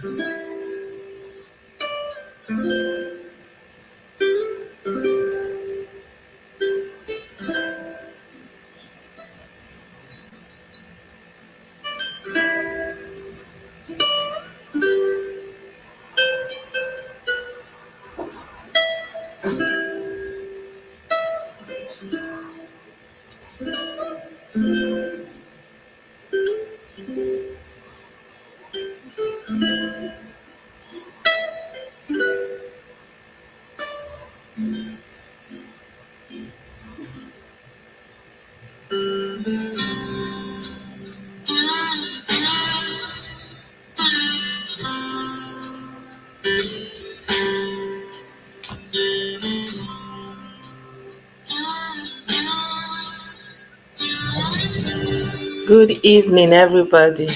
Good evening, everybody.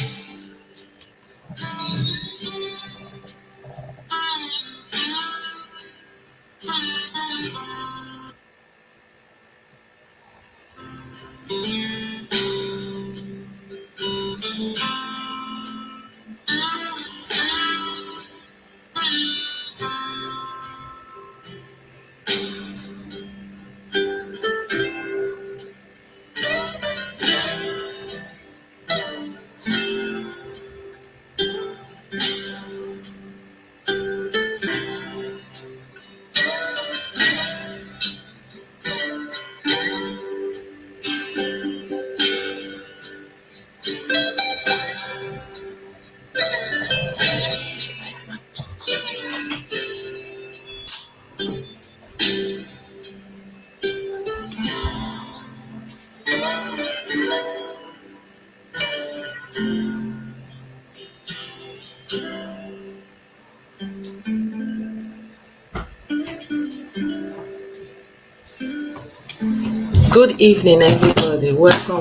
Good evening, everybody. Welcome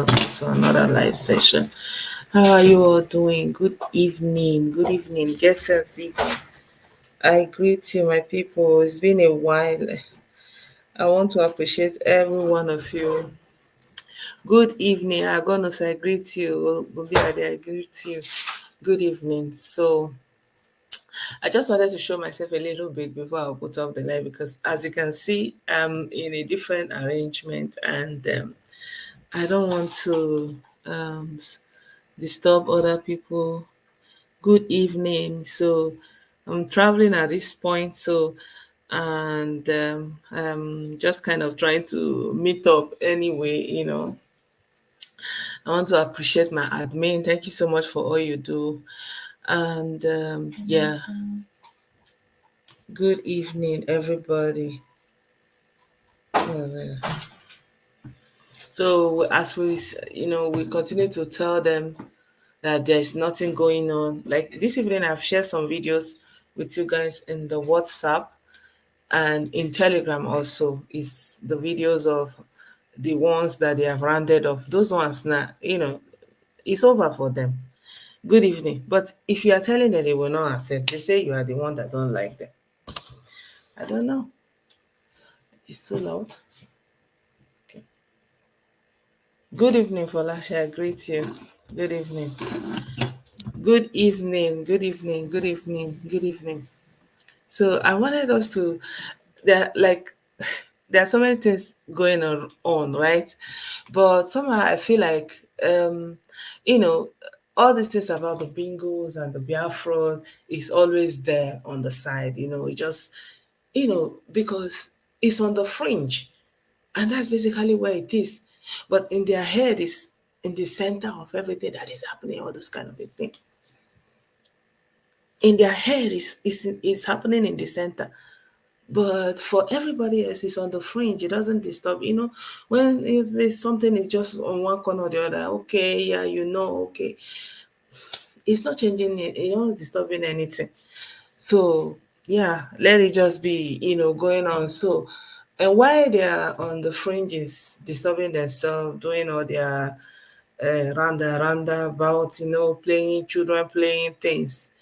to another live session. How are you all doing? Good evening. Good evening. Get sensible. I greet you, my people. It's been a while. I want to appreciate every one of you. Good evening. I'm gonna say I greet you. Bobby Ade, I greet you. Good evening. So I just wanted to show myself a little bit before I put up the live because as you can see, I'm in a different arrangement and I don't want to disturb other people. Good evening. So I'm traveling at this point, so and I'm just kind of trying to meet up anyway. I want to appreciate my admin. Thank you so much for all you do. And yeah, good evening, everybody. So as we continue to tell them that there's nothing going on. Like this evening, I've shared some videos with you guys in the WhatsApp and in Telegram also. Is the videos of the ones that they have rounded off. Those ones now, it's over for them. Good evening. But if you are telling them they will not accept, they say you are the one that don't like them. I don't know. It's too loud. Okay. Good evening, Folasha. I greet you. Good evening. Good evening. Good evening. Good evening. Good evening. So I wanted us to there like there are so many things going on, right? But somehow I feel like you know, all these things about the bingos and the Biafra is always there on the side, it just because it's on the fringe and that's basically where it is. But in their head is in the center of everything that is happening, all those kind of a thing. In their head is happening in the center. But for everybody else, it's on the fringe. It doesn't disturb. When if there's something is just on one corner or the other, okay, yeah, okay. It's not changing it, not disturbing anything. So yeah, let it just be, going on. So and while they are on the fringes, disturbing themselves, doing all their randa about, playing children, playing things,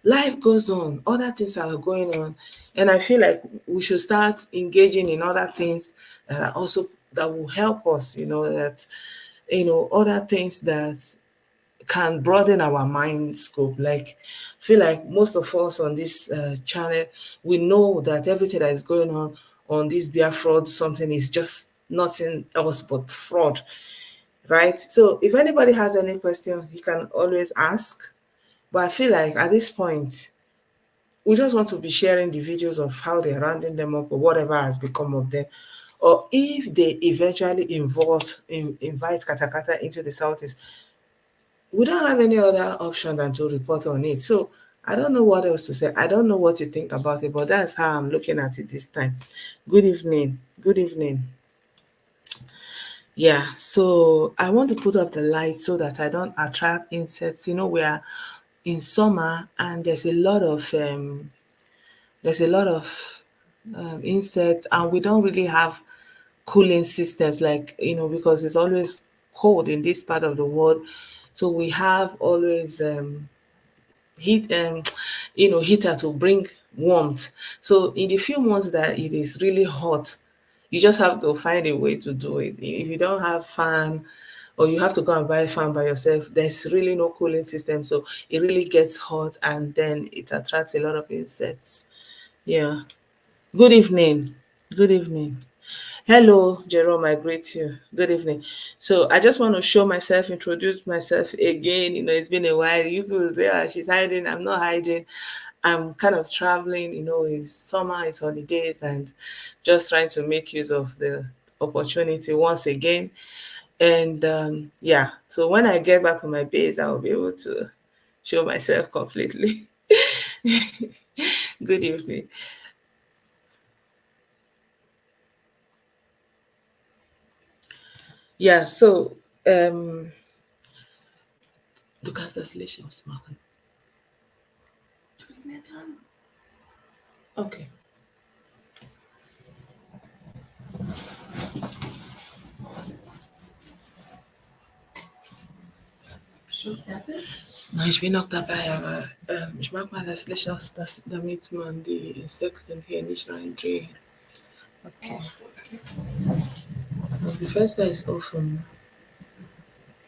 life goes on, other things are going on, and I feel like we should start engaging in other things that are also that will help us, that other things that can broaden our mind scope. Like, I feel like most of us on this channel, we know that everything that is going on this beer fraud something is just nothing else but fraud, right? So if anybody has any question, you can always ask. But I feel like at this point, we just want to be sharing the videos of how they're rounding them up or whatever has become of them. Or if they eventually invite Katakata into the Southeast, we don't have any other option than to report on it. So I don't know what else to say. I don't know what you think about it, but that's how I'm looking at it this time. Good evening. Good evening. Yeah, so I want to put up the light so that I don't attract insects. We are in summer and there's a lot of insects, and we don't really have cooling systems, like, because it's always cold in this part of the world. So we have always heat heater to bring warmth. So in the few months that it is really hot, you just have to find a way to do it. If you don't have fan, or you have to go and buy a fan by yourself, there's really no cooling system, so it really gets hot and then it attracts a lot of insects. Yeah. Good evening. Good evening. Hello, Jerome, I greet you. Good evening. So I just want to show myself, introduce myself again. It's been a while. You people say, she's hiding. I'm not hiding. I'm kind of traveling, it's summer, it's holidays, and just trying to make use of the opportunity once again. And yeah, so when I get back on my base, I'll be able to show myself completely. Good evening. Yeah, so du kannst das Licht ausmachen. Du bist nicht dran. Okay. Schon fertig? Nein, ich bin noch dabei, aber ich mag mal das Licht aus, damit man die Insekten hier nicht reindreht. Okay. So, the first is offen.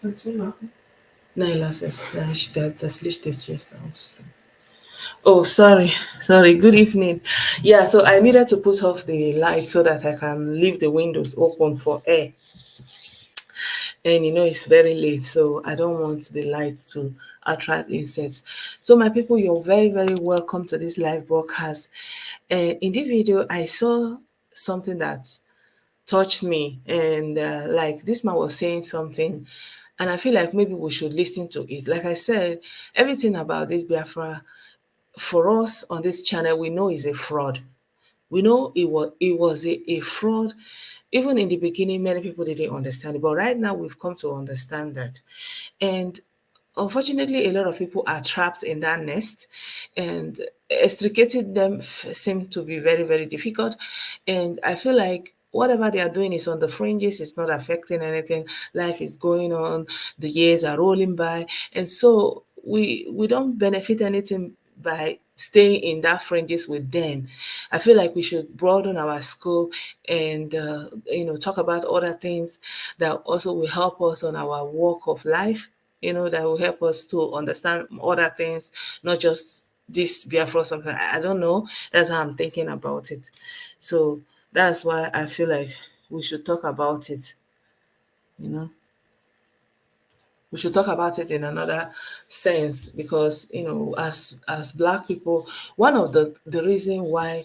Kannst du machen? Nein, lass es. Das Licht ist jetzt aus. Oh, sorry. Sorry. Good evening. Yeah, so I needed to put off the light so that I can leave the windows open for air. And it's very late, so I don't want the lights to attract insects. So my people, you're very, very welcome to this live broadcast. In this video, I saw something that touched me, and like this man was saying something, and I feel like maybe we should listen to it. Like I said, everything about this Biafra, for us on this channel, we know is a fraud. We know it was a fraud. Even in the beginning, many people didn't understand it, but right now we've come to understand that. And unfortunately, a lot of people are trapped in that nest, and extricating them seem to be very, very difficult. And I feel like whatever they are doing is on the fringes, it's not affecting anything. Life is going on, the years are rolling by, and so we don't benefit anything by staying in that fringes with them. I feel like we should broaden our scope and talk about other things that also will help us on our walk of life. That will help us to understand other things, not just this Biafra something. I don't know. That's how I'm thinking about it. So that's why I feel like we should talk about it. You know, we should talk about it in another sense, because as Black people, one of the reason why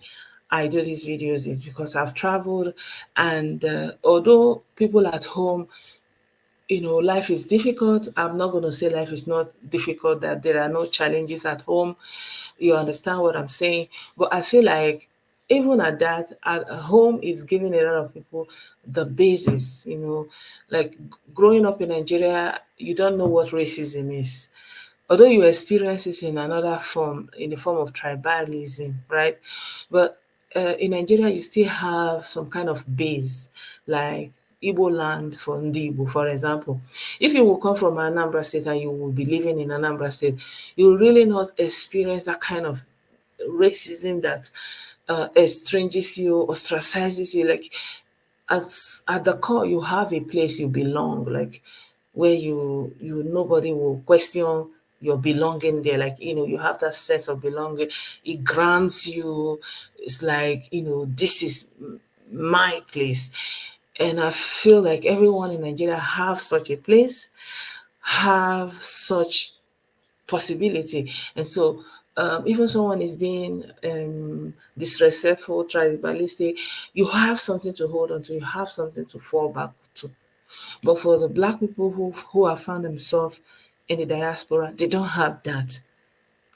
I do these videos is because I've traveled, and although people at home, life is difficult. I'm not going to say life is not difficult, that there are no challenges at home. You understand what I'm saying? But I feel like even at that, at home is giving a lot of people the basis, like growing up in Nigeria, you don't know what racism is. Although you experience it in another form, in the form of tribalism, right? But in Nigeria, you still have some kind of base, like Igbo land for Ndi for example. If you will come from Anambra State and you will be living in Anambra State, you will really not experience that kind of racism that estranges you, ostracizes you. Like, at the core, you have a place you belong. Like, where you nobody will question your belonging there. Like, you have that sense of belonging. It grants you, it's like, this is my place. And I feel like everyone in Nigeria have such a place, have such possibility. And so, even someone is being disrespectful, tribalistic, you have something to hold on to, you have something to fall back to. But for the black people who have found themselves in the diaspora, they don't have that.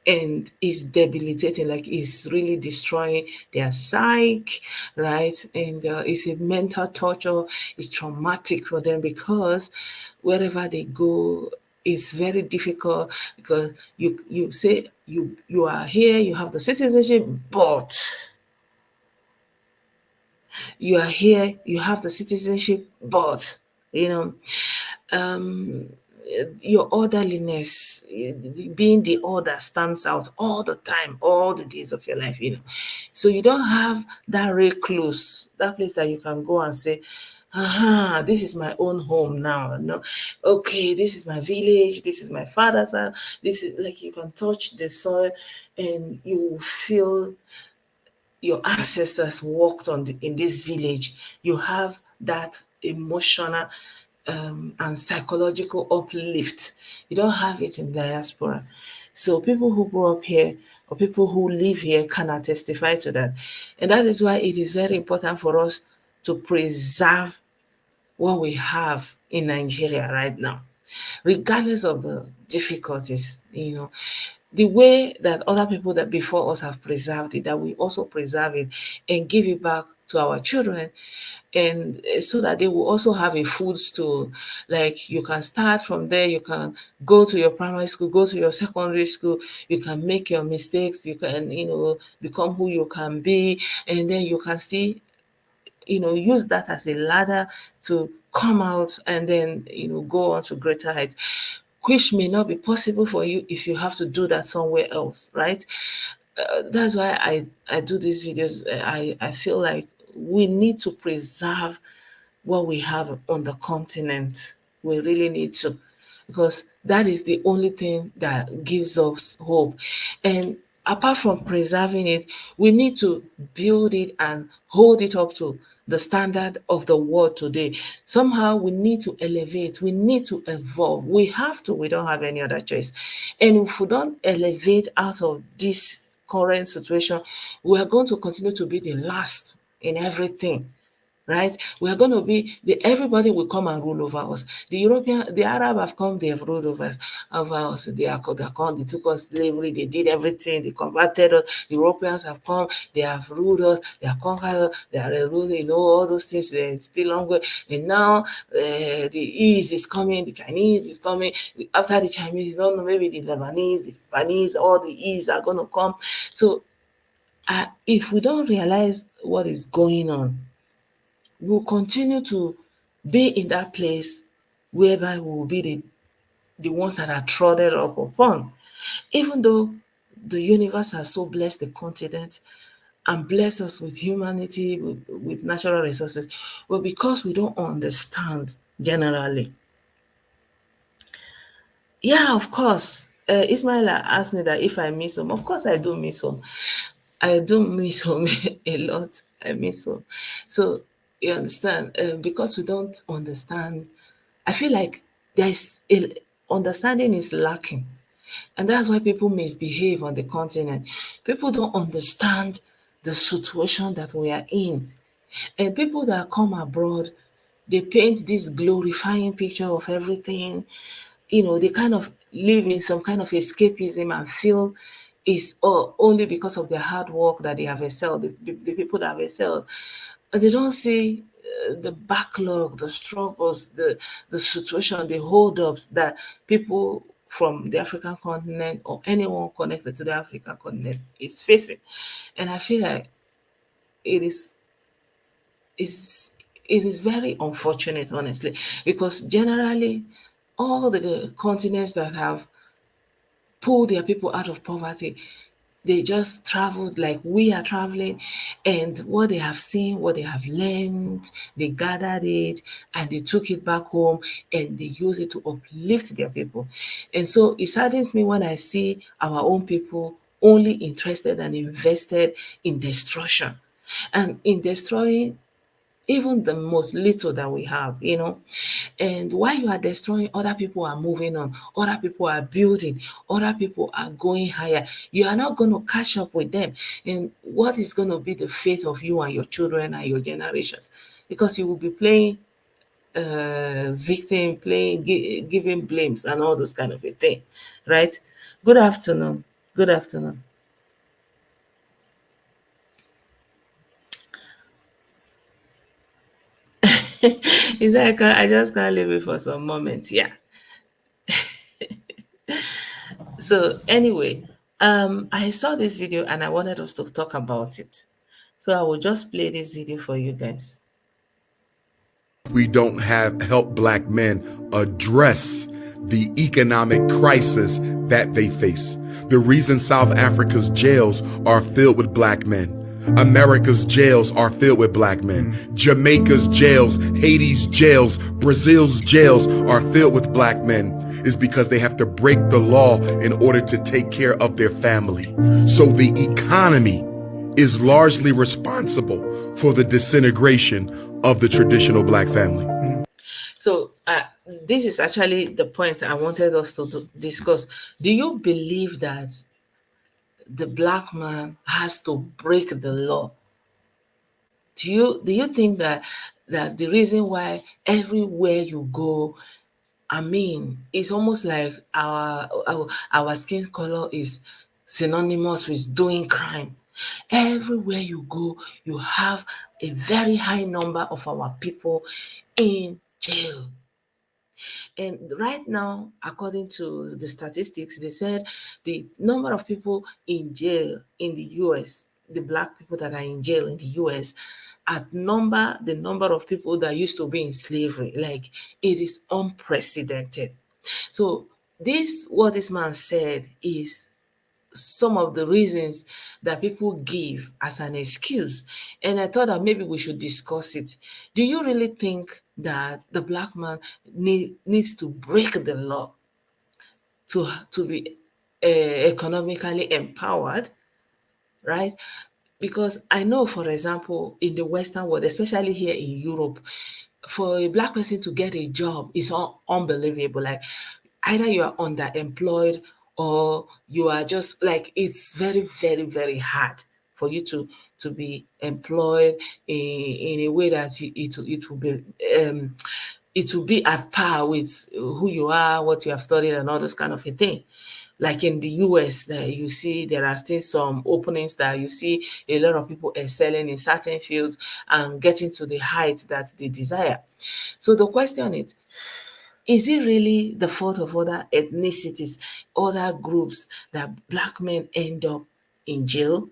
And it's debilitating, like it's really destroying their psyche, right? And it's a mental torture, it's traumatic for them, because wherever they go, it's very difficult, because you say you are here, you have the citizenship, but you are here, you have the citizenship, but you know um your orderliness, being the order, stands out all the time, all the days of your life. So you don't have that recluse, that place that you can go and say, this is my own home now. No, okay, this is my village, this is my father's house. This is like, you can touch the soil and you will feel your ancestors walked in this village. You have that emotional and psychological uplift. You don't have it in diaspora. So people who grow up here or people who live here cannot testify to that. And that is why it is very important for us to preserve what we have in Nigeria right now, regardless of the difficulties. The way that other people that before us have preserved it, that we also preserve it and give it back to our children, and so that they will also have a food stool. Like, you can start from there, you can go to your primary school, go to your secondary school, you can make your mistakes, you can become who you can be, and then you can still use that as a ladder to come out and then go on to greater heights, which may not be possible for you if you have to do that somewhere else, right? That's why I do these videos. I feel like we need to preserve what we have on the continent. We really need to, because that is the only thing that gives us hope. And apart from preserving it, we need to build it and hold it up to the standard of the world today. Somehow we need to elevate, we need to evolve. We have to, we don't have any other choice. And if we don't elevate out of this current situation, we are going to continue to be the last in everything, right? We are going to be everybody will come and rule over us. The Arab have come, they have ruled over us. They took us slavery, they did everything, they converted us. The Europeans have come, they have ruled us, they have conquered us, they are ruling, all those things. They're still ongoing. And now the East is coming, the Chinese is coming. After the Chinese, you don't know, maybe the Lebanese, the Japanese, all the East are going to come. So if we don't realize what is going on, we'll continue to be in that place whereby we will be the ones that are trodden up upon. Even though the universe has so blessed the continent and blessed us with humanity, with natural resources, but because we don't understand generally. Yeah, of course. Ismaila asked me that if I miss home. Of course, I do miss home. I do miss home a lot. I miss home. So you understand, because we don't understand. I feel like understanding is lacking, and that's why people misbehave on the continent. People don't understand the situation that we are in, and people that come abroad, they paint this glorifying picture of everything. They kind of live in some kind of escapism and feel it's only because of their hard work that they have excelled, the people that have excelled. And they don't see the backlog, the struggles, the situation, the hold-ups that people from the African continent or anyone connected to the African continent is facing. And I feel like it is it is very unfortunate, honestly, because generally all the continents that have pulled their people out of poverty, They just traveled like we are traveling, and what they have seen, what they have learned, they gathered it and they took it back home and they use it to uplift their people. And so it saddens me when I see our own people only interested and invested in destruction and in destroying even the most little that we have, you know. And while you are destroying, other people are moving on, other people are building, other people are going higher. You are not going to catch up with them. And what is going to be the fate of you and your children and your generations? Because you will be playing victim, playing, giving blames and all those kind of a thing, right? Good afternoon. Good afternoon. Is that I just can't leave it for some moments. Yeah. So anyway, I saw this video and I wanted us to talk about it. So I will just play this video for you guys. We don't have help black men address the economic crisis that they face. The reason South Africa's jails are filled with black men, America's jails are filled with black men, Jamaica's jails, Haiti's jails, Brazil's jails are filled with black men, is because they have to break the law in order to take care of their family. So the economy is largely responsible for the disintegration of the traditional black family. So this is actually the point I wanted us to discuss. Do you believe that the black man has to break the law? Do you think that the reason why everywhere you go, I mean, it's almost like our skin color is synonymous with doing crime. Everywhere you go, you have a very high number of our people in jail. And right now, according to the statistics, they said the number of people in jail in the US, the black people that are in jail in the US, outnumber the number of people that used to be in slavery. Like, it is unprecedented. So this, what this man said, is some of the reasons that people give as an excuse. And I thought that maybe we should discuss it. Do you really think that the black man needs to break the law to be economically empowered, right? Because I know, for example, in the Western world, especially here in Europe, for a black person to get a job is unbelievable. Like, either you are underemployed or you are just like, it's very, very, very hard for you to be employed in a way that it will be it will be at par with who you are, what you have studied, and all those kind of a thing. Like in the US, you see there are still some openings that you see a lot of people excelling in certain fields and getting to the height that they desire. So the question is it really the fault of other ethnicities, other groups, that black men end up in jail?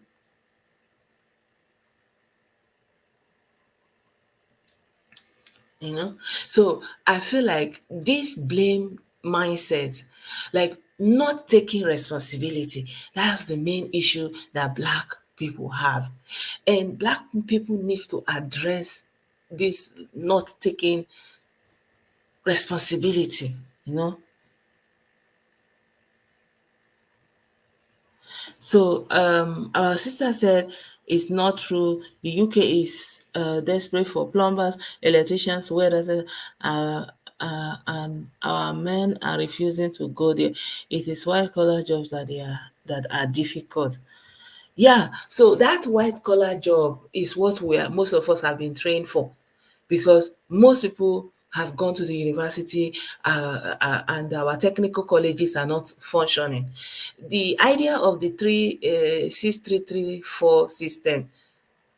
You know, so I feel like this blame mindset, like not taking responsibility, that's the main issue that black people have. And black people need to address this not taking responsibility, you know. So our sister said it's not true. The UK is desperate for plumbers, electricians, welders, and our men are refusing to go there. It is white collar jobs that are difficult. Yeah, so that white collar job is what most of us have been trained for, because most people have gone to the university, and our technical colleges are not functioning. The idea of the 6334 system,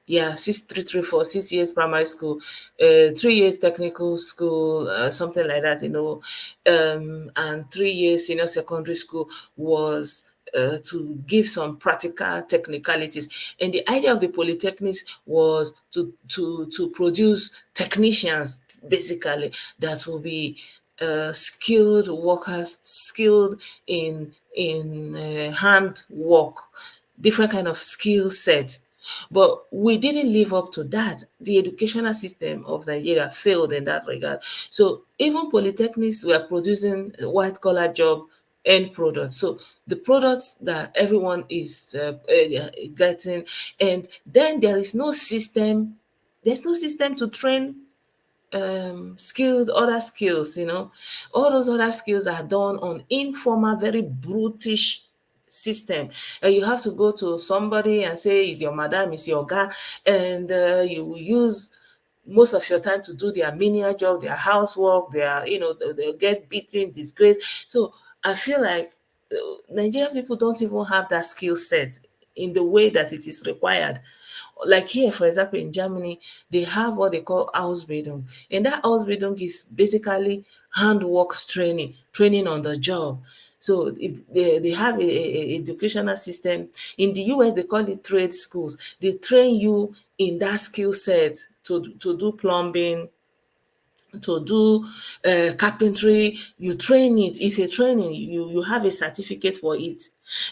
yeah, 6334, 6 years primary school, 3 years technical school, something like that, you know, and 3 years senior secondary school was to give some practical technicalities. And the idea of the polytechnics was to produce technicians, basically, that will be skilled workers, skilled in hand work, different kind of skill set. But we didn't live up to that. The educational system of Nigeria failed in that regard. So even polytechnics were producing white collar job end products. So the products that everyone is getting, and then there is no system. There's no system to train skills, other skills, all those other skills are done on informal, very brutish system. And you have to go to somebody and say, is your madam, is your guy, and you will use most of your time to do their menial job, their housework, they'll get beaten, disgraced. So I feel like Nigerian people don't even have that skill set in the way that it is required. Like here, for example, in Germany, they have what they call Ausbildung. And that Ausbildung is basically handwork training, training on the job. So if they have a educational system. In the US, they call it trade schools. They train you in that skill set to do plumbing, to do carpentry. You train it. It's a training. You have a certificate for it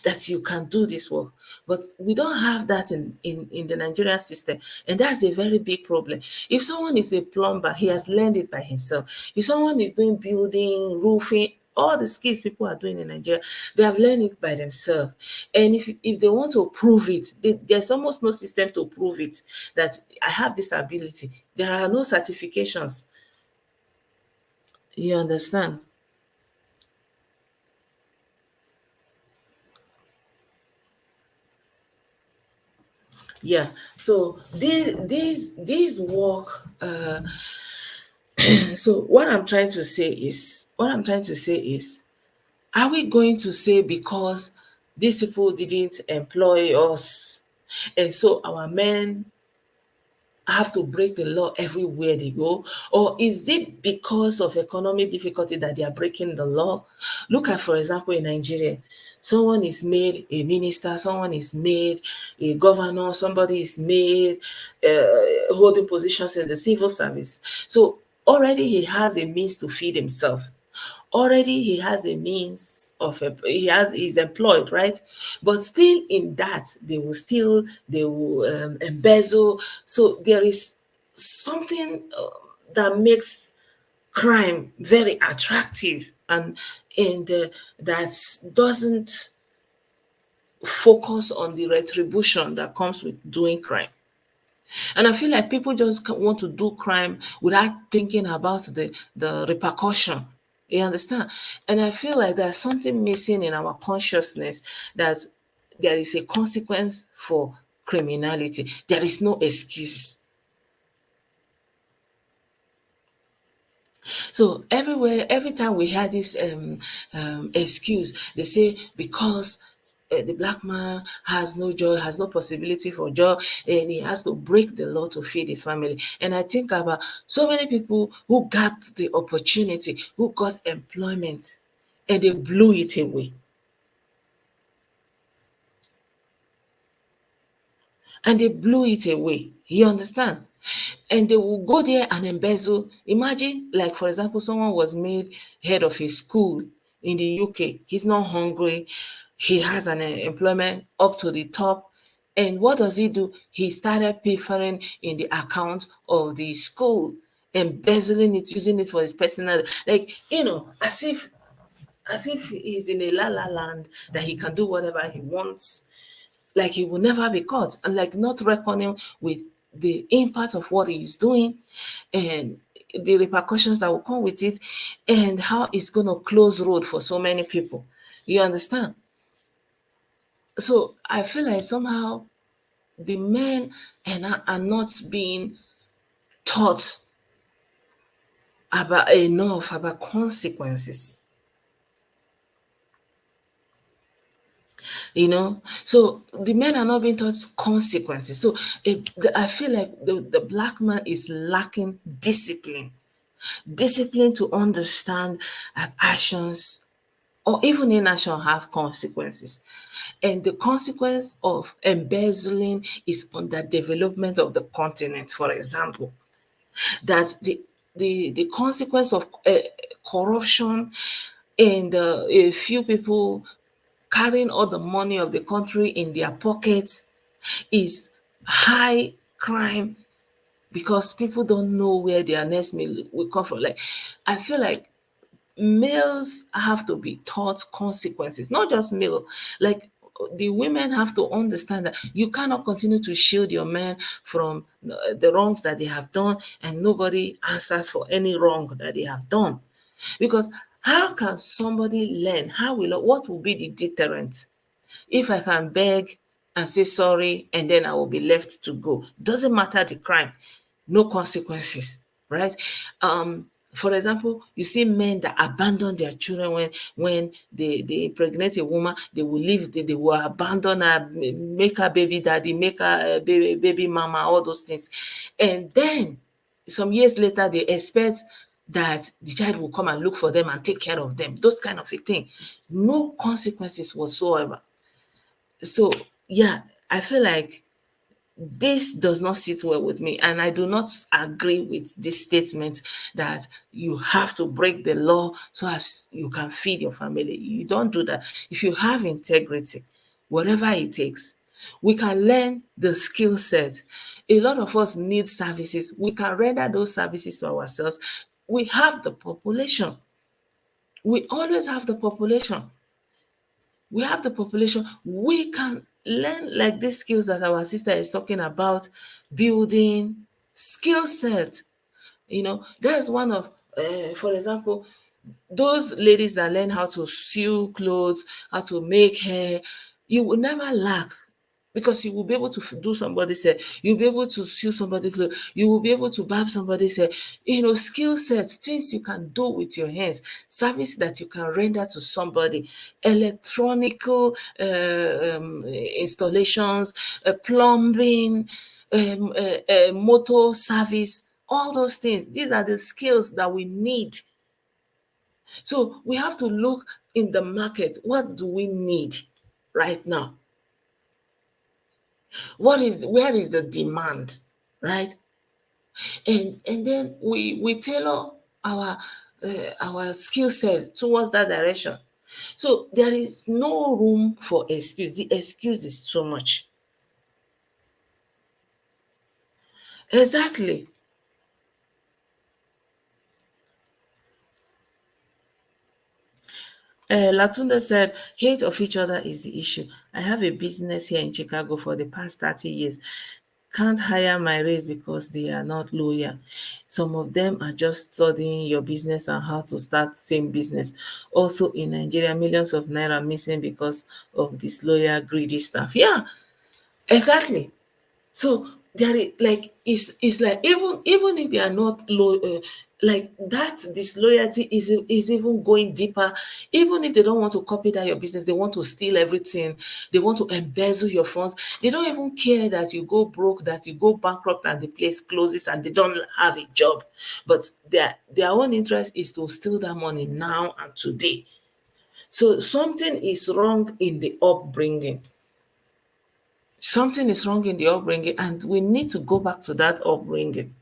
that you can do this work. But we don't have that in the Nigerian system, and that's a very big problem. If someone is a plumber, he has learned it by himself. If someone is doing building, roofing, all the skills people are doing in Nigeria, they have learned it by themselves. And if they want to prove it, there's almost no system to prove it, that I have this ability. There are no certifications. You understand? Yeah. So this work. So what I'm trying to say is, are we going to say because these people didn't employ us, and so our men have to break the law everywhere they go? Or is it because of economic difficulty that they are breaking the law? Look at, for example, in Nigeria, someone is made a minister, someone is made a governor, somebody is made holding positions in the civil service. So already he has a means to feed himself. Already he has a means of he's employed, right? But still in that they will embezzle. So there is something that makes crime very attractive, and that doesn't focus on the retribution that comes with doing crime. And I feel like people just want to do crime without thinking about the repercussion. You understand? And I feel like there's something missing in our consciousness, that there is a consequence for criminality. There is no excuse. So everywhere, every time we had this excuse, they say because the black man has no joy, has no possibility for joy, and he has to break the law to feed his family. And I think about so many people who got the opportunity, who got employment, and they blew it away. And they blew it away. You understand? And they will go there and embezzle. Imagine, like, for example, someone was made head of a school in the UK. He's not hungry. He has an employment up to the top. And what does he do? He started pilfering in the account of the school, embezzling it, using it for his personal, like, as if he's in a la la land, that he can do whatever he wants, like he will never be caught, and like not reckoning with the impact of what he's doing, and the repercussions that will come with it, and how it's going to close road for so many people. You understand? So I feel like somehow the men are not being taught about enough about consequences. So the men are not being taught consequences. So I feel like the black man is lacking discipline to understand that actions or even inaction have consequences. And the consequence of embezzling is on the development of the continent, for example. That the consequence of corruption, and a few people carrying all the money of the country in their pockets is high crime because people don't know where their next meal will come from. Like, I feel like males have to be taught consequences, not just male. Like, the women have to understand that you cannot continue to shield your men from the wrongs that they have done, and nobody answers for any wrong that they have done. Because how can somebody learn? What will be the deterrent? If I can beg and say sorry and then I will be left to go, doesn't matter the crime, no consequences, right? For example, you see men that abandon their children when they impregnate a woman, they will leave, they will abandon her, make her baby daddy, make her baby mama, all those things. And then some years later, they expect that the child will come and look for them and take care of them. Those kind of a thing. No consequences whatsoever. So yeah, I feel like this does not sit well with me, and I do not agree with this statement that you have to break the law so as you can feed your family. You don't do that. If you have integrity, whatever it takes, we can learn the skill set. A lot of us need services. We can render those services to ourselves. We have the population. We always have the population. We have the population. We can learn like these skills that our sister is talking about, building skill set. That's one of, for example, those ladies that learn how to sew clothes, how to make hair, you will never lack, because you will be able to do somebody's hair, you'll be able to sew somebody's clothes, you will be able to barb somebody's hair. Skill sets, things you can do with your hands, service that you can render to somebody, electronical installations, plumbing, motor service, all those things. These are the skills that we need. So we have to look in the market. What do we need right now? Where is the demand, right? And then we tailor our our skill set towards that direction. So there is no room for excuse. The excuse is too much. Exactly. Latunda said, hate of each other is the issue. I have a business here in Chicago for the past 30 years. Can't hire my race because they are not loyal. Some of them are just studying your business and how to start same business. Also in Nigeria, millions of naira missing because of disloyal, greedy staff. Yeah, exactly. So there is like, it's like, even if they are not low, like that disloyalty is even going deeper. Even if they don't want to copy that your business, they want to steal everything, they want to embezzle your funds. They don't even care that you go broke, that you go bankrupt and the place closes and they don't have a job. But their own interest is to steal that money now and today. So something is wrong in the upbringing. Something is wrong in the upbringing, and we need to go back to that upbringing.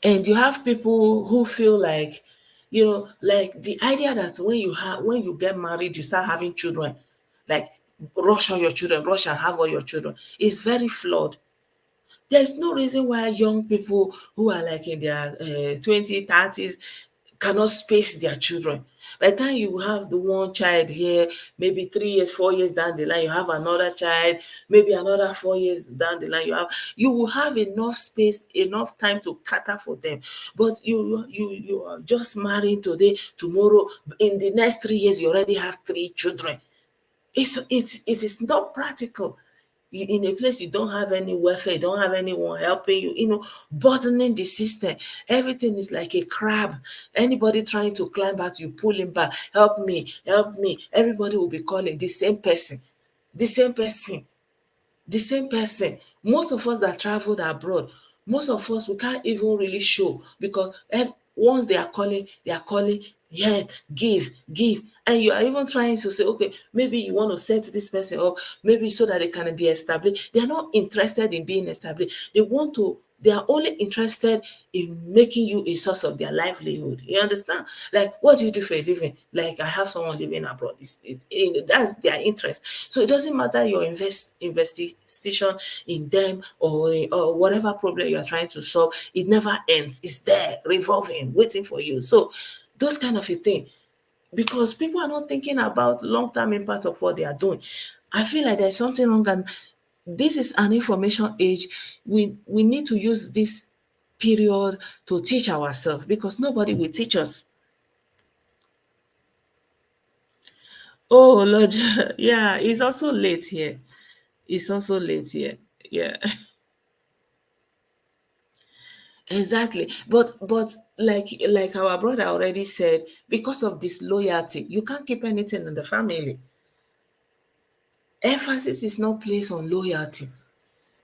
And you have people who feel like, like the idea that when you get married, you start having children, like rush on your children, rush and have all your children, is very flawed. There's no reason why young people who are like in their 20s, 30s cannot space their children. By the time you have the one child here, maybe 3 years, 4 years down the line, you have another child, maybe another 4 years down the line, you will have enough space, enough time to cater for them. But you are just marrying today, tomorrow, in the next 3 years, you already have three children. It is not practical. In a place you don't have any welfare, you don't have anyone helping you, burdening the system. Everything is like a crab. Anybody trying to climb out, you pull him back. Help me, help me. Everybody will be calling the same person, the same person, the same person. Most of us that traveled abroad, most of us, we can't even really show, because once they are calling, yeah, give. And you are even trying to say, okay, maybe you want to set this person up, maybe so that they can be established. They are not interested in being established. They want to They are only interested in making you a source of their livelihood. You understand? Like, what do you do for a living? Like, I have someone living abroad. That's their interest. So it doesn't matter your investigation in them, or whatever problem you are trying to solve. It never ends. It's there, revolving, waiting for you. So those kind of a thing, because people are not thinking about long-term impact of what they are doing. I feel like there's something wrong, and this is an information age. We need to use this period to teach ourselves, because nobody will teach us. Oh Lord, yeah, it's also late here. It's also late here. Yeah. Exactly. But like our brother already said, because of disloyalty, you can't keep anything in the family. Emphasis is not placed on loyalty.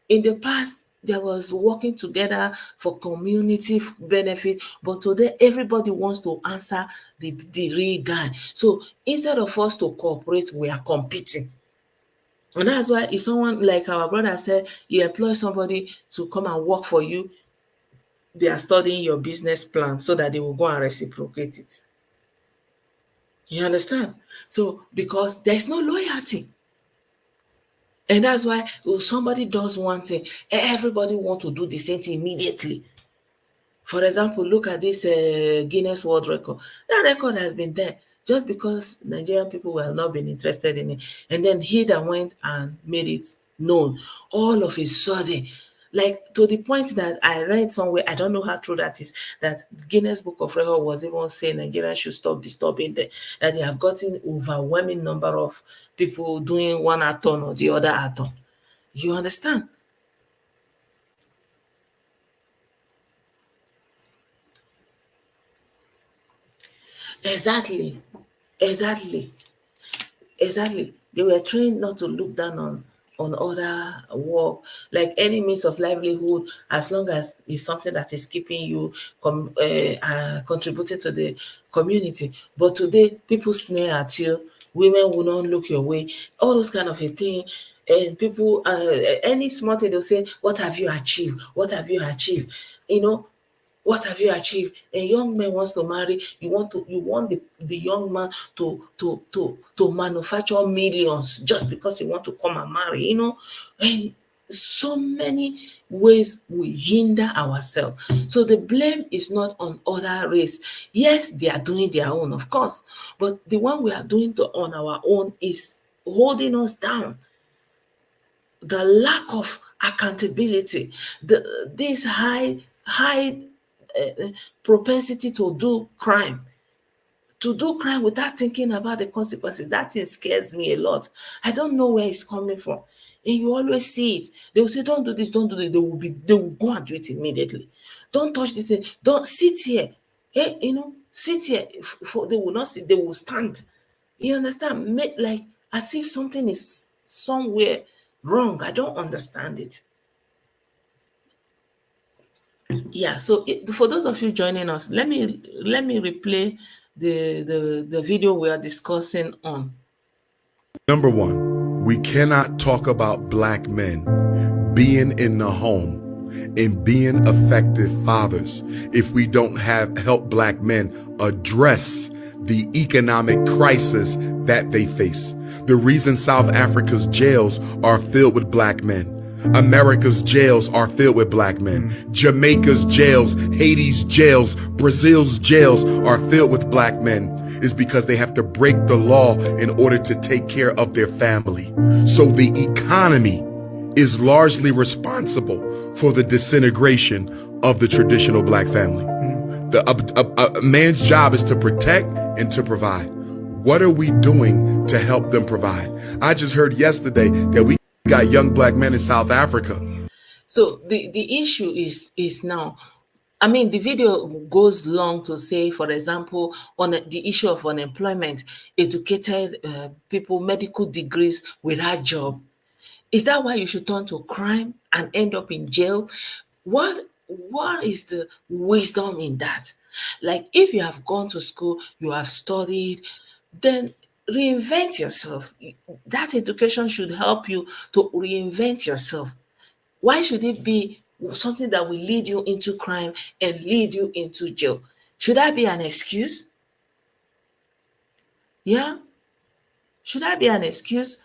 In the past, there was working together for community benefit, but today everybody wants to answer the real guy. So instead of us to cooperate, we are competing. And that's why if someone, like our brother said, you employ somebody to come and work for you, they are studying your business plan so that they will go and reciprocate it. You understand? So because there's no loyalty. And that's why if somebody does one thing, everybody want to do the same thing immediately. For example, look at this Guinness World Record. That record has been there just because Nigerian people were not been interested in it. And then he that went and made it known all of a sudden. Like, to the point that I read somewhere, I don't know how true that is, that Guinness Book of Record was even saying Nigerians should stop disturbing them, that they have gotten overwhelming number of people doing one atom or the other atom. You understand? Exactly. Exactly. Exactly. They were trained not to look down on other work, like any means of livelihood, as long as it's something that is keeping you contributing to the community. But today, people sneer at you, women will not look your way, all those kind of a thing. And people, any small thing, they'll say, "What have you achieved? What have you achieved?" You know, what have you achieved? A young man wants to marry, you want the young man to manufacture millions just because you want to come and marry, and so many ways we hinder ourselves. So the blame is not on other race. Yes, they are doing their own, of course, but the one we are doing on our own is holding us down. The lack of accountability, this high propensity to do crime without thinking about the consequences. That thing scares me a lot. I don't know where it's coming from. And you always see it. They will say, don't do this, don't do this. They will go and do it immediately. Don't touch this thing. Don't sit here. Hey, sit here. For they will not sit, they will stand. You understand? Make like as if something is somewhere wrong. I don't understand it. Yeah, so for those of you joining us, let me replay the video we are discussing on. Number one, we cannot talk about black men being in the home and being effective fathers if we don't have help black men address the economic crisis that they face. The reason South Africa's jails are filled with black men, America's jails are filled with black men, Jamaica's jails, Haiti's jails, Brazil's jails are filled with black men, is because they have to break the law in order to take care of their family. So the economy is largely responsible for the disintegration of the traditional black family. A man's job is to protect and to provide. What are we doing to help them provide? I just heard yesterday that we got young black men in South Africa. So the issue is now, I mean, the video goes long to say, for example, on the issue of unemployment, educated people, medical degrees without job. Is that why you should turn to crime and end up in jail? What is the wisdom in that? Like, if you have gone to school, you have studied, then reinvent yourself. That education should help you to reinvent yourself. Why should it be something that will lead you into crime and lead you into jail. Should that be an excuse? Yeah? Should that be an excuse?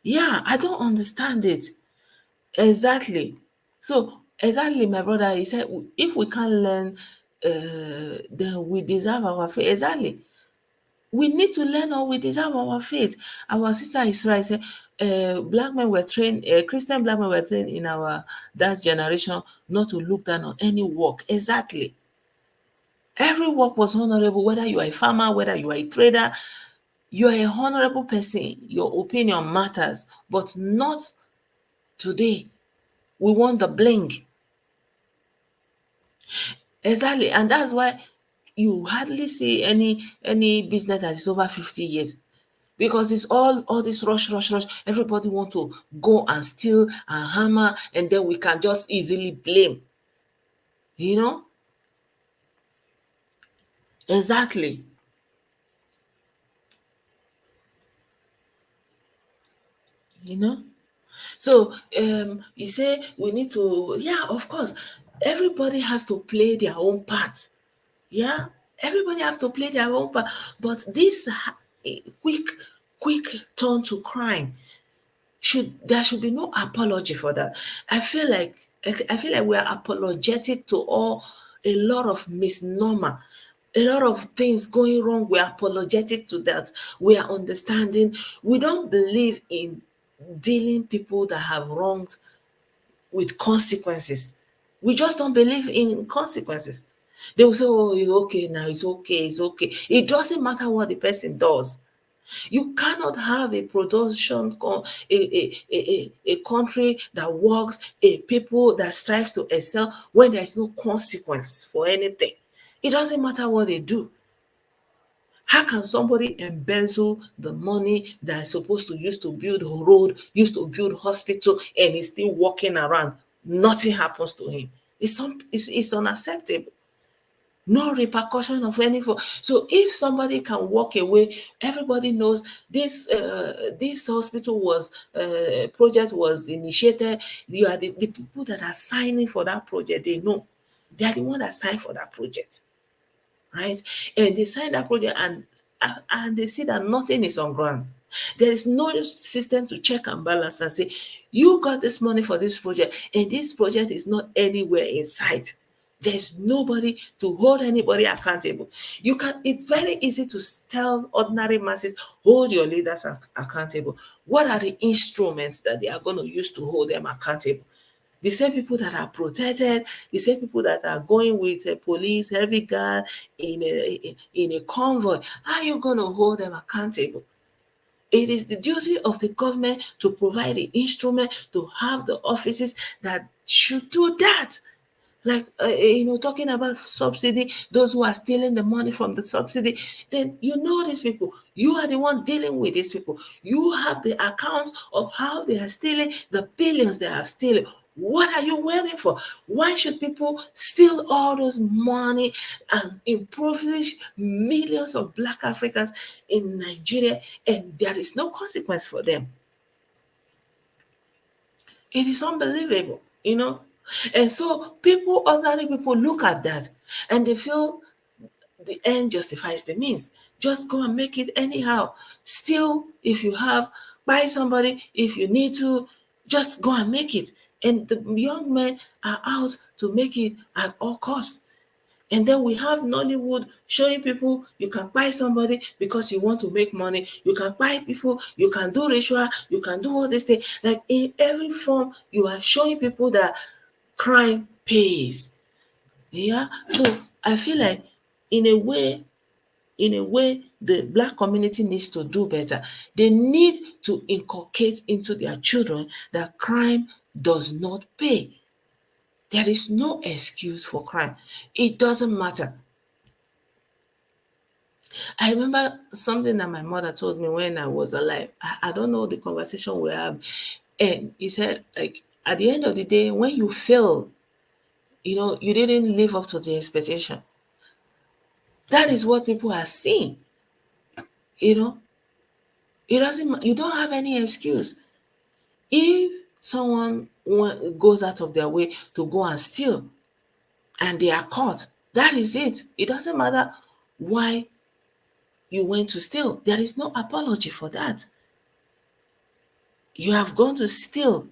Yeah, I don't understand it. Exactly. So, exactly, my brother, he said, if we can't learn, then we deserve our fate. Exactly. We need to learn or we deserve our fate. Our sister Israel said, black men were trained, Christian black men were trained in our that generation not to look down on any work. Exactly. Every work was honorable, whether you are a farmer, whether you are a trader, you are a honorable person. Your opinion matters, but not today. We want the bling. Exactly. And that's why you hardly see any business that is over 50 years, because it's all this rush. Everybody want to go and steal and hammer, and then we can just easily blame, you know. Exactly. you know so you say we need to, yeah, of course, everybody has to play their own part. Yeah, everybody have to play their own part. But this quick turn to crime, there should be no apology for that. I feel like we are apologetic to all, a lot of misnomer, a lot of things going wrong. We are apologetic to that. We are understanding. We don't believe in dealing people that have wronged with consequences. We just don't believe in consequences. They will say, oh, it's okay now, it's okay. It doesn't matter what the person does. You cannot have a production, a country that works, a people that strives to excel when there is no consequence for anything. It doesn't matter what they do. How can somebody embezzle the money that is supposed to use to build a road, use to build hospital, and he's still walking around? Nothing happens to him. It's unacceptable. No repercussion of any form. So if somebody can walk away, everybody knows this hospital was project was initiated. You are the people that are signing for that project. They know they are the one that signed for that project, right? And they sign that project, and they see that nothing is on ground. There is no system to check and balance and say, you got this money for this project, and this project is not anywhere in sight. There's nobody to hold anybody accountable. It's very easy to tell ordinary masses, hold your leaders accountable. What are the instruments that they are going to use to hold them accountable? The same people that are protected, the same people that are going with a police, heavy guard in a convoy, how are you going to hold them accountable? It is the duty of the government to provide the instrument, to have the offices that should do that. Like talking about subsidy, those who are stealing the money from the subsidy, then these people, you are the one dealing with these people, you have the accounts of how they are stealing the billions they have stolen. What are you waiting for? Why should people steal all those money and impoverish millions of black Africans in Nigeria, and there is no consequence for them? It is unbelievable. And so ordinary people look at that and they feel the end justifies the means. Just go and make it anyhow. Still, if you have, buy somebody, if you need to, just go and make it. And the young men are out to make it at all costs. And then we have Nollywood showing people you can buy somebody because you want to make money. You can buy people, you can do ritual, you can do all this thing. Like in every form, you are showing people that crime pays. Yeah. So I feel like in a way, the black community needs to do better. They need to inculcate into their children that crime does not pay. There is no excuse for crime. It doesn't matter. I remember something that my mother told me when I was alive. I don't know the conversation we have. And he said, like, at the end of the day, when you fail, you didn't live up to the expectation. That is what people are seeing. You know, it doesn't. You don't have any excuse if someone goes out of their way to go and steal, and they are caught. That is it. It doesn't matter why you went to steal. There is no apology for that. You have gone to steal,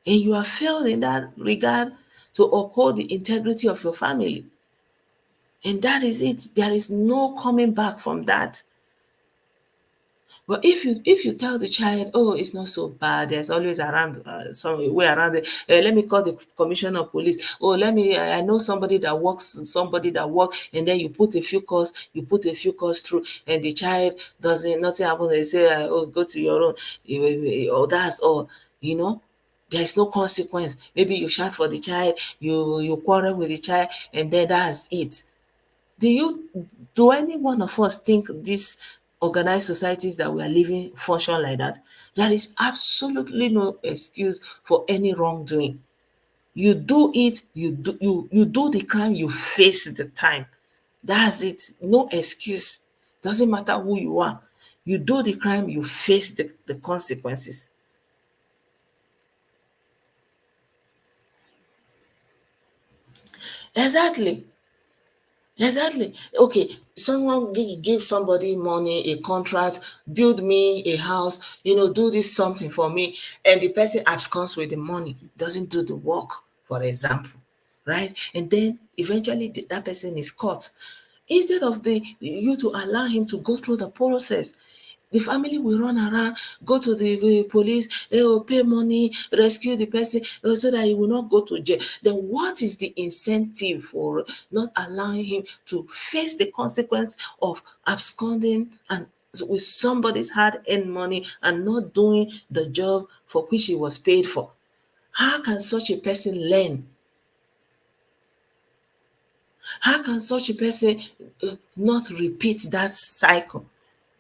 and you have failed in that regard to uphold the integrity of your family. And that is it. There is no coming back from that. But if you tell the child, oh, it's not so bad, there's always around some way around it. Let me call the commissioner of police. Oh, let me. I know somebody that works, and then you put a few calls through, and the child doesn't nothing happens. They say, oh, go to your own. Oh, that's all. You know, there is no consequence. Maybe you shout for the child, you quarrel with the child, and then that's it. Do any one of us think these organized societies that we are living function like that? There is absolutely no excuse for any wrongdoing. You do it, you do the crime, you face the time. That's it. No excuse. Doesn't matter who you are. You do the crime, you face the consequences. Exactly. Exactly. Okay, someone give somebody money, a contract, build me a house, do this something for me, and the person absconds with the money, doesn't do the work, for example, right? And then eventually that person is caught. Instead of you to allow him to go through the process, the family will run around, go to the police, they will pay money, rescue the person, so that he will not go to jail. Then what is the incentive for not allowing him to face the consequence of absconding and with somebody's hard-earned money and not doing the job for which he was paid for? How can such a person learn? How can such a person not repeat that cycle?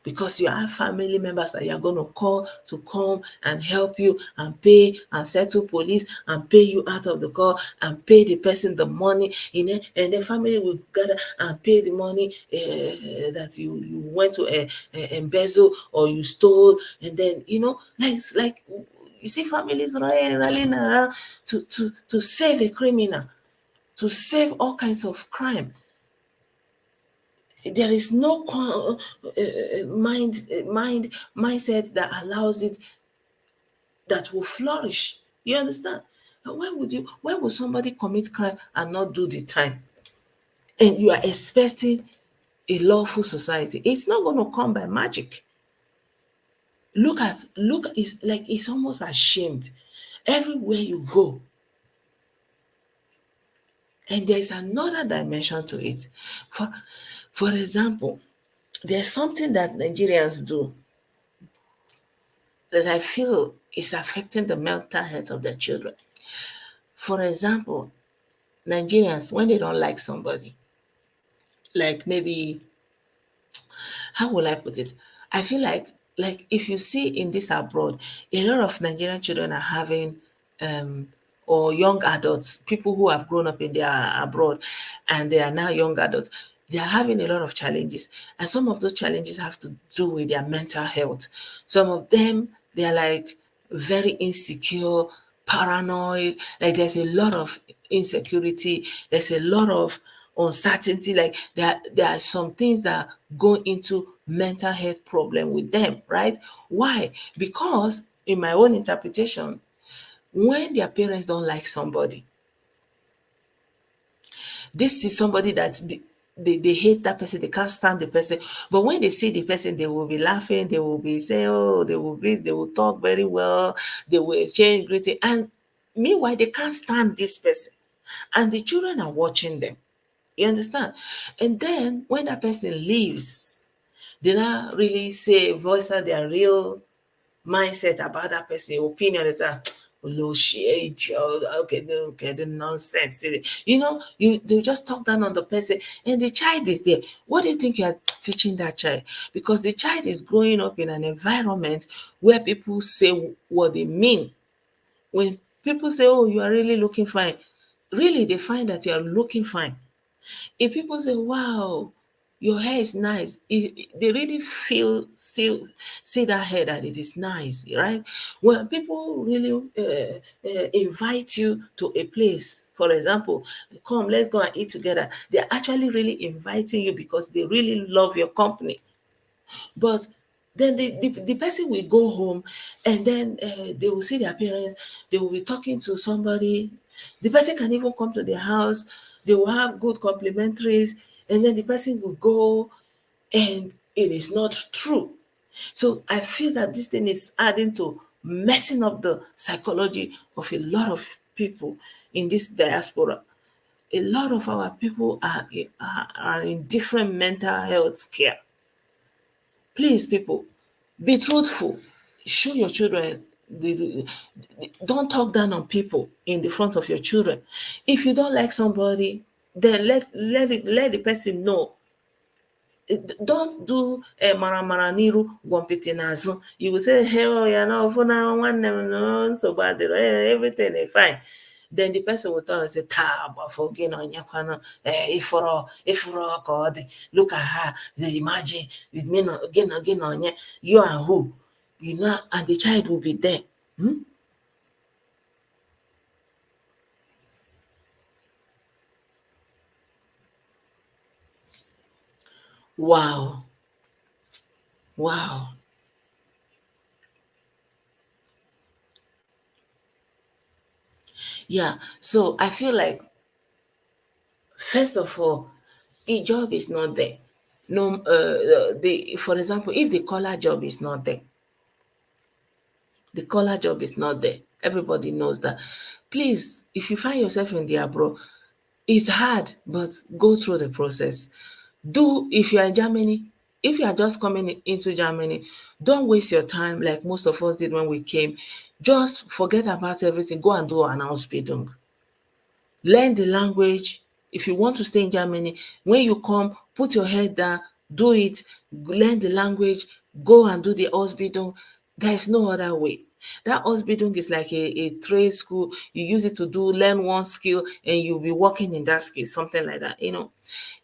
Because you have family members that you are going to call to come and help you and pay and settle police and pay you out of the call and pay the person the money, and the family will gather and pay the money that you went to embezzle or you stole, and then like you see families rallying around to save a criminal, to save all kinds of crime. There is no mindset that allows it, that will flourish. You understand? Why would somebody commit crime and not do the time, and you are expecting a lawful society? It's not going to come by magic. Look, it's like it's almost ashamed everywhere you go. And there's another dimension to it. For example, there's something that Nigerians do that I feel is affecting the mental health of their children. For example, Nigerians, when they don't like somebody, like maybe, how will I put it? I feel like if you see in this abroad, a lot of Nigerian children are having or young adults, people who have grown up in their abroad and they are now young adults, they are having a lot of challenges. And some of those challenges have to do with their mental health. Some of them, they are like very insecure, paranoid, like there's a lot of insecurity, there's a lot of uncertainty, like there are some things that go into mental health problem with them, right? Why? Because in my own interpretation, when their parents don't like somebody, this is somebody that they hate that person, they can't stand the person. But when they see the person, they will be laughing, they will be saying, oh, they will talk very well, they will exchange greeting. And meanwhile, they can't stand this person. And the children are watching them. You understand? And then when that person leaves, they now really say, voice out their real mindset about that person, opinion is no shit, okay, okay, the nonsense. They just talk down on the person, and the child is there. What do you think you are teaching that child? Because the child is growing up in an environment where people say what they mean. When people say, oh, you are really looking fine, really they find that you are looking fine. If people say, wow, Your hair is nice. They really feel see that hair that it is nice, right? When people really invite you to a place, for example, come, let's go and eat together. They're actually really inviting you because they really love your company. But then the person will go home, and then they will see their parents, they will be talking to somebody. The person can even come to their house, they will have good complimentaries, and then the person will go, and it is not true. So I feel that this thing is adding to messing up the psychology of a lot of people in this diaspora. A lot of our people are in different mental health care. Please, people, be truthful. Show your children don't talk down on people in the front of your children. If you don't like somebody, then let the person know. Don't do maramara n'iru gwọmpịtị n'azụ. You will say, hey, oh, ya na ọfụ na nwanne m no nsogbu adịrọ, everything is fine. Then the person will turn and say, taa gbafọ gị na onyekwanụ, ịfụrụ ka ọ dị, look at her, imagine gị na onye, you and who, you know, and the child will be there. Wow. Wow. Yeah, so I feel like, first of all, the job is not there. No, the for example, if the collar job is not there, the collar job is not there. Everybody knows that. Please, if you find yourself in the abroad, it's hard, but go through the process. Do If you are in Germany, if you are just coming into Germany, don't waste your time like most of us did when we came. Just forget about everything. Go and do an Ausbildung. Learn the language. If you want to stay in Germany, when you come, put your head down, do it, learn the language, go and do the Ausbildung. There is no other way. That Ausbildung is like a trade school. You use it to learn one skill, and you'll be working in that skill, something like that, you know.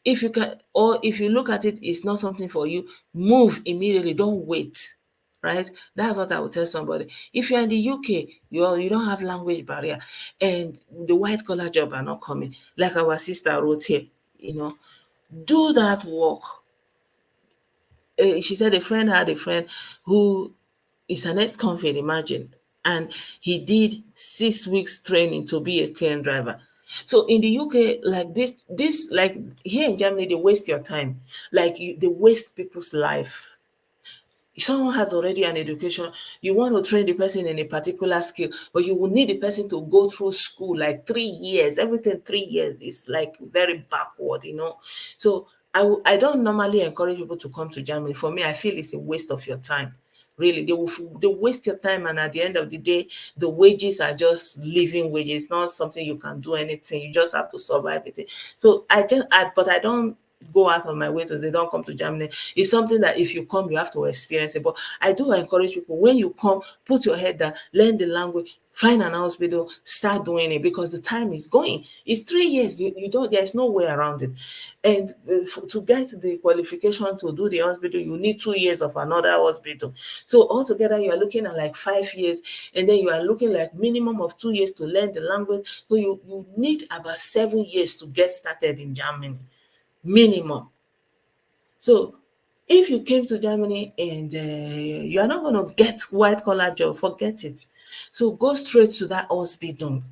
If you can, or if you look at it, it's not something for you, move immediately. Don't wait, right? That's what I would tell somebody. If you're in the UK, you don't have language barrier, and the white collar job are not coming, like our sister wrote here, you know, do that work. She said a friend had a friend who is an ex-convict, imagine, and he did 6 weeks training to be a crane driver. So in the UK, like this, like here in Germany, they waste your time. Like they waste people's life. Someone has already an education, you want to train the person in a particular skill, but you will need the person to go through school like 3 years. Everything 3 years is like very backward, you know. So I don't normally encourage people to come to Germany. For me, I feel it's a waste of your time. Really, they waste your time, and at the end of the day, the wages are just living wages. It's not something you can do anything. You just have to survive it. So but I don't go out of my way to say don't come to Germany. It's something that if you come, you have to experience it. But I do encourage people, when you come, put your head down, learn the language, find an hospital, start doing it, because the time is going. It's 3 years. You don't. There's no way around it. And to get the qualification to do the hospital, you need 2 years of another hospital. So altogether, you are looking at like 5 years, and then you are looking like minimum of 2 years to learn the language. So you need about 7 years to get started in Germany, minimum. So if you came to Germany and you are not going to get white collar job, forget it. So go straight to that Ausbildung.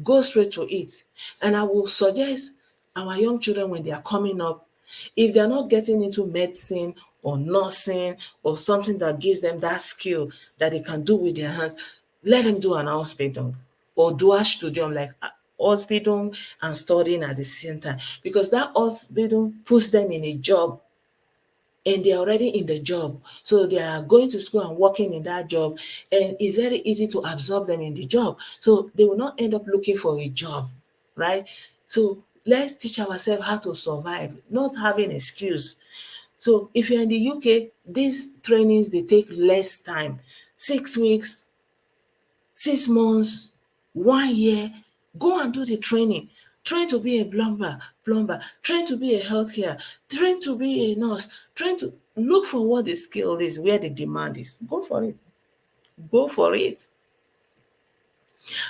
Go straight to it. And I will suggest our young children, when they are coming up, if they are not getting into medicine or nursing or something that gives them that skill that they can do with their hands, let them do an Ausbildung or dual studium, like Ausbildung and studying at the same time, because that Ausbildung puts them in a job, and they're already in the job. So they are going to school and working in that job, and it's very easy to absorb them in the job. So they will not end up looking for a job, right? So let's teach ourselves how to survive, not having excuse. So if you're in the UK, these trainings, they take less time, 6 weeks, 6 months, 1 year. Go and do the training train to be a plumber, train to be a healthcare, train to be a nurse, train to look for what the skill is, where the demand is. Go for it. Go for it.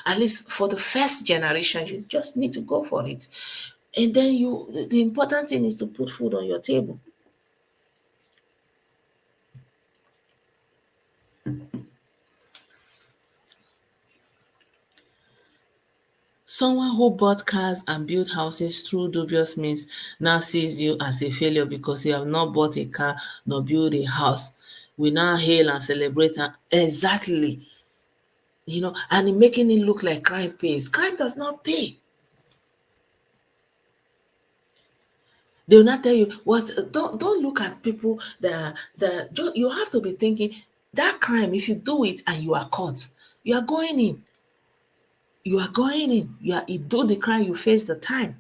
At least for the first generation, you just need to go for it. And then the important thing is to put food on your table. Someone who bought cars and built houses through dubious means now sees you as a failure because you have not bought a car nor built a house. We now hail and celebrate am. Exactly. And in making it look like crime pays. Crime does not pay. They will not tell you what. Don't look at people that you have to be thinking that crime. If you do it and you are caught, you are going in. You are going in. You do the crime, you face the time.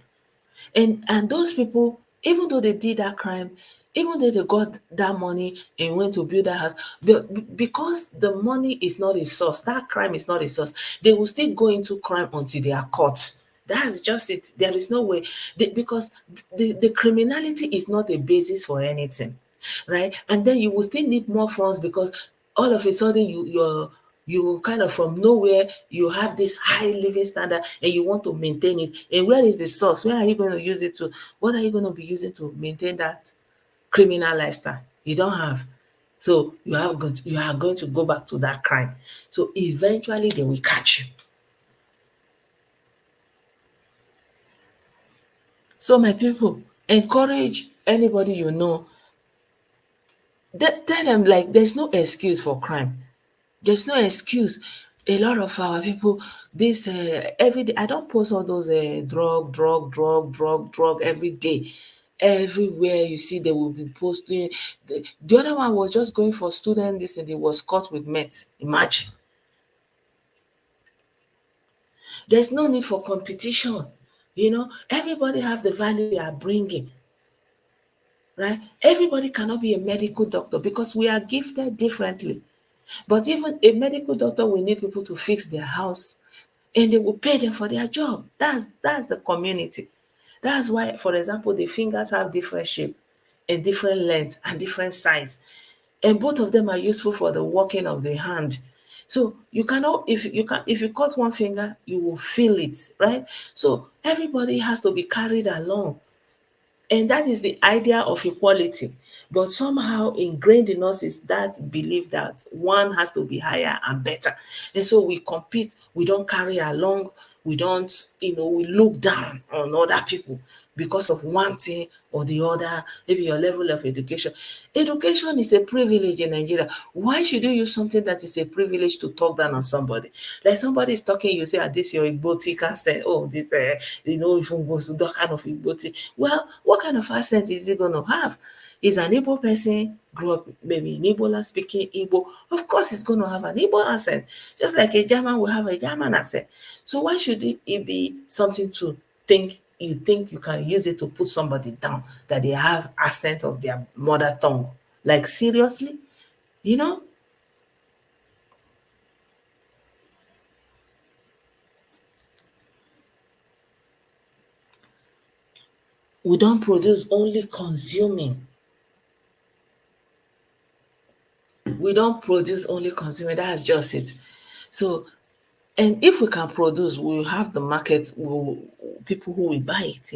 And those people, even though they did that crime, even though they got that money and went to build that house, because the money is not a source, that crime is not a source, they will still go into crime until they are caught. That's just it. There is no way. Because the criminality is not a basis for anything, right? And then you will still need more funds because all of a sudden you kind of from nowhere, you have this high living standard and you want to maintain it. And where is the source? Where are you going to use it to? What are you going to be using to maintain that criminal lifestyle? You don't have. So you are going to go back to that crime. So eventually they will catch you. So my people, encourage anybody you know. Tell them like there's no excuse for crime. There's no excuse. A lot of our people, this every day, I don't post all those drug every day. Everywhere you see, they will be posting. The other one was just going for student this and he was caught with meth. Imagine. There's no need for competition. Everybody have the value they are bringing, right? Everybody cannot be a medical doctor because we are gifted differently. But even a medical doctor will need people to fix their house and they will pay them for their job. That's the community. That's why, for example, the fingers have different shape and different length and different size. And both of them are useful for the working of the hand. So you cannot, if you cut one finger, you will feel it, right? So everybody has to be carried along. And that is the idea of equality. But somehow ingrained in us is that belief that one has to be higher and better. And so we compete, we don't carry along, we don't, we look down on other people because of one thing or the other, maybe your level of education. Education is a privilege in Nigeria. Why should you use something that is a privilege to talk down on somebody? Like somebody is talking, you say, this your Igboti accent. Oh, this, even goes to that kind of Igboti. Well, what kind of accent is he going to have? Is an Igbo person, grew up maybe in Igbo land speaking Igbo, of course he's going to have an Igbo accent. Just like a German will have a German accent. So why should it be something to think you can use it to put somebody down that they have accent of their mother tongue? Like seriously? You know? We don't produce only consuming. We don't produce only consuming. That's just it. So, and if we can produce, we will have the market, people who will buy it.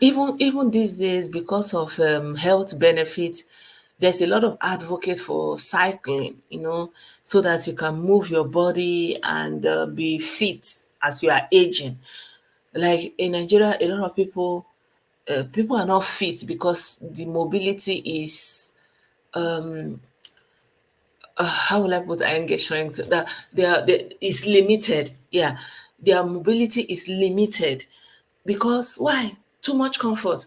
Even these days, because of health benefits, there's a lot of advocate for cycling, so that you can move your body and be fit as you are aging. Like in Nigeria, a lot of people are not fit because the mobility is how will I put engagement that they is limited. Yeah, their mobility is limited because why? Too much comfort.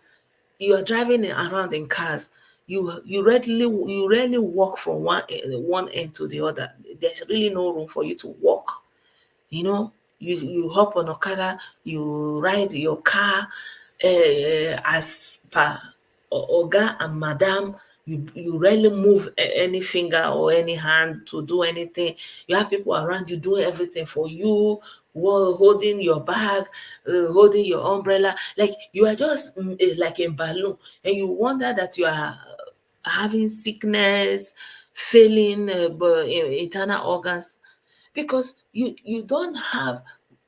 You are driving around in cars. You rarely walk from one end to the other. There's really no room for you to walk. You hop on Okada, you ride your car as per oga and madam. You rarely move any finger or any hand to do anything. You have people around you doing everything for you, holding your bag, holding your umbrella, like you are just like a balloon, and you wonder that you are having sickness, failing internal organs, because you don't have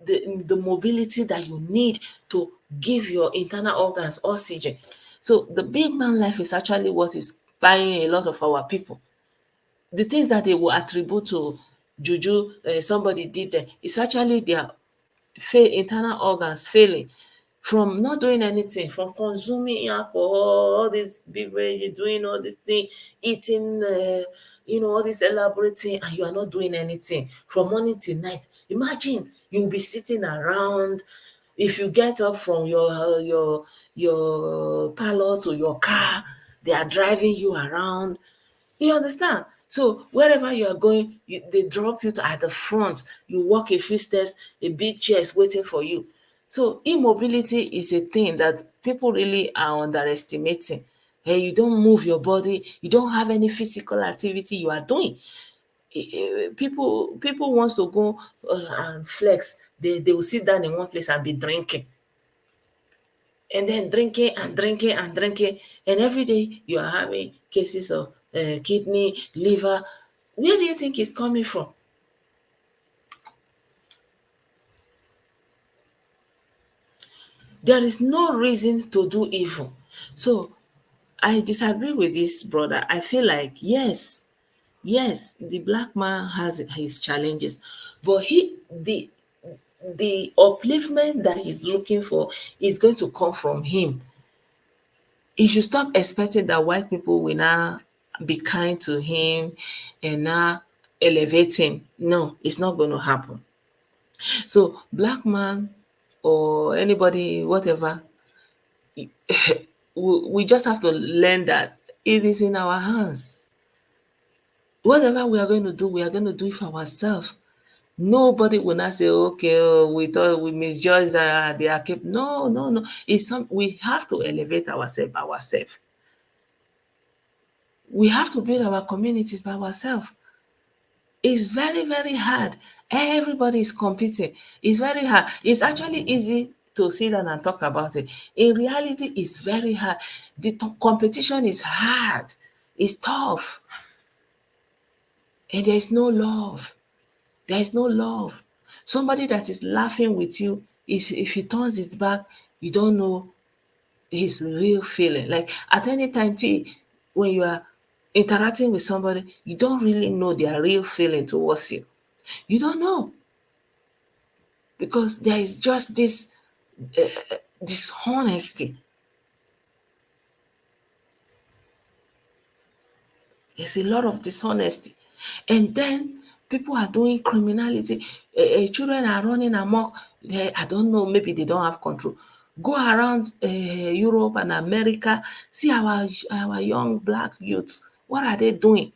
the mobility that you need to give your internal organs oxygen. So the big man life is actually what is buying a lot of our people. The things that they will attribute to juju, somebody did them, is actually their internal organs failing from not doing anything, from consuming alcohol, all this beverage, doing all this thing, eating, all this elaborate thing, and you are not doing anything from morning till night. Imagine you will be sitting around. If you get up from your parlor to your car, they are driving you around. You understand? So wherever you are going, they drop you at the front. You walk a few steps, a big chair is waiting for you. So immobility is a thing that people really are underestimating. Hey, you don't move your body, you don't have any physical activity you are doing. People wants to go and flex. They will sit down in one place and be drinking, and then drinking and drinking and drinking, and every day you are having cases of kidney, liver. Where do you think it's coming from? There is no reason to do evil. So I disagree with this brother. I feel like yes, the black man has his challenges, but the upliftment that he's looking for is going to come from him. He should stop expecting that white people will now be kind to him and now elevate him. No, it's not going to happen. So, black man or anybody, whatever, we just have to learn that it is in our hands. Whatever we are going to do, we are going to do it for ourselves. Nobody will not say, okay, oh, we thought we misjudged that they are kept. No, no, no. We have to elevate ourselves. We have to build our communities by ourselves. It's very, very hard. Everybody is competing. It's very hard. It's actually easy to sit down and talk about it. In reality, it's very hard. The competition is hard. It's tough. And there's no love. There is no love. Somebody that is laughing with you, is if he turns his back, you don't know his real feeling. Like at any time, when you are interacting with somebody, you don't really know their real feeling towards you. You don't know, because there is just this dishonesty. There's a lot of dishonesty. And then people are doing criminality. Children are running amok. I don't know, maybe they don't have control. Go around Europe and America, see our young black youths. What are they doing?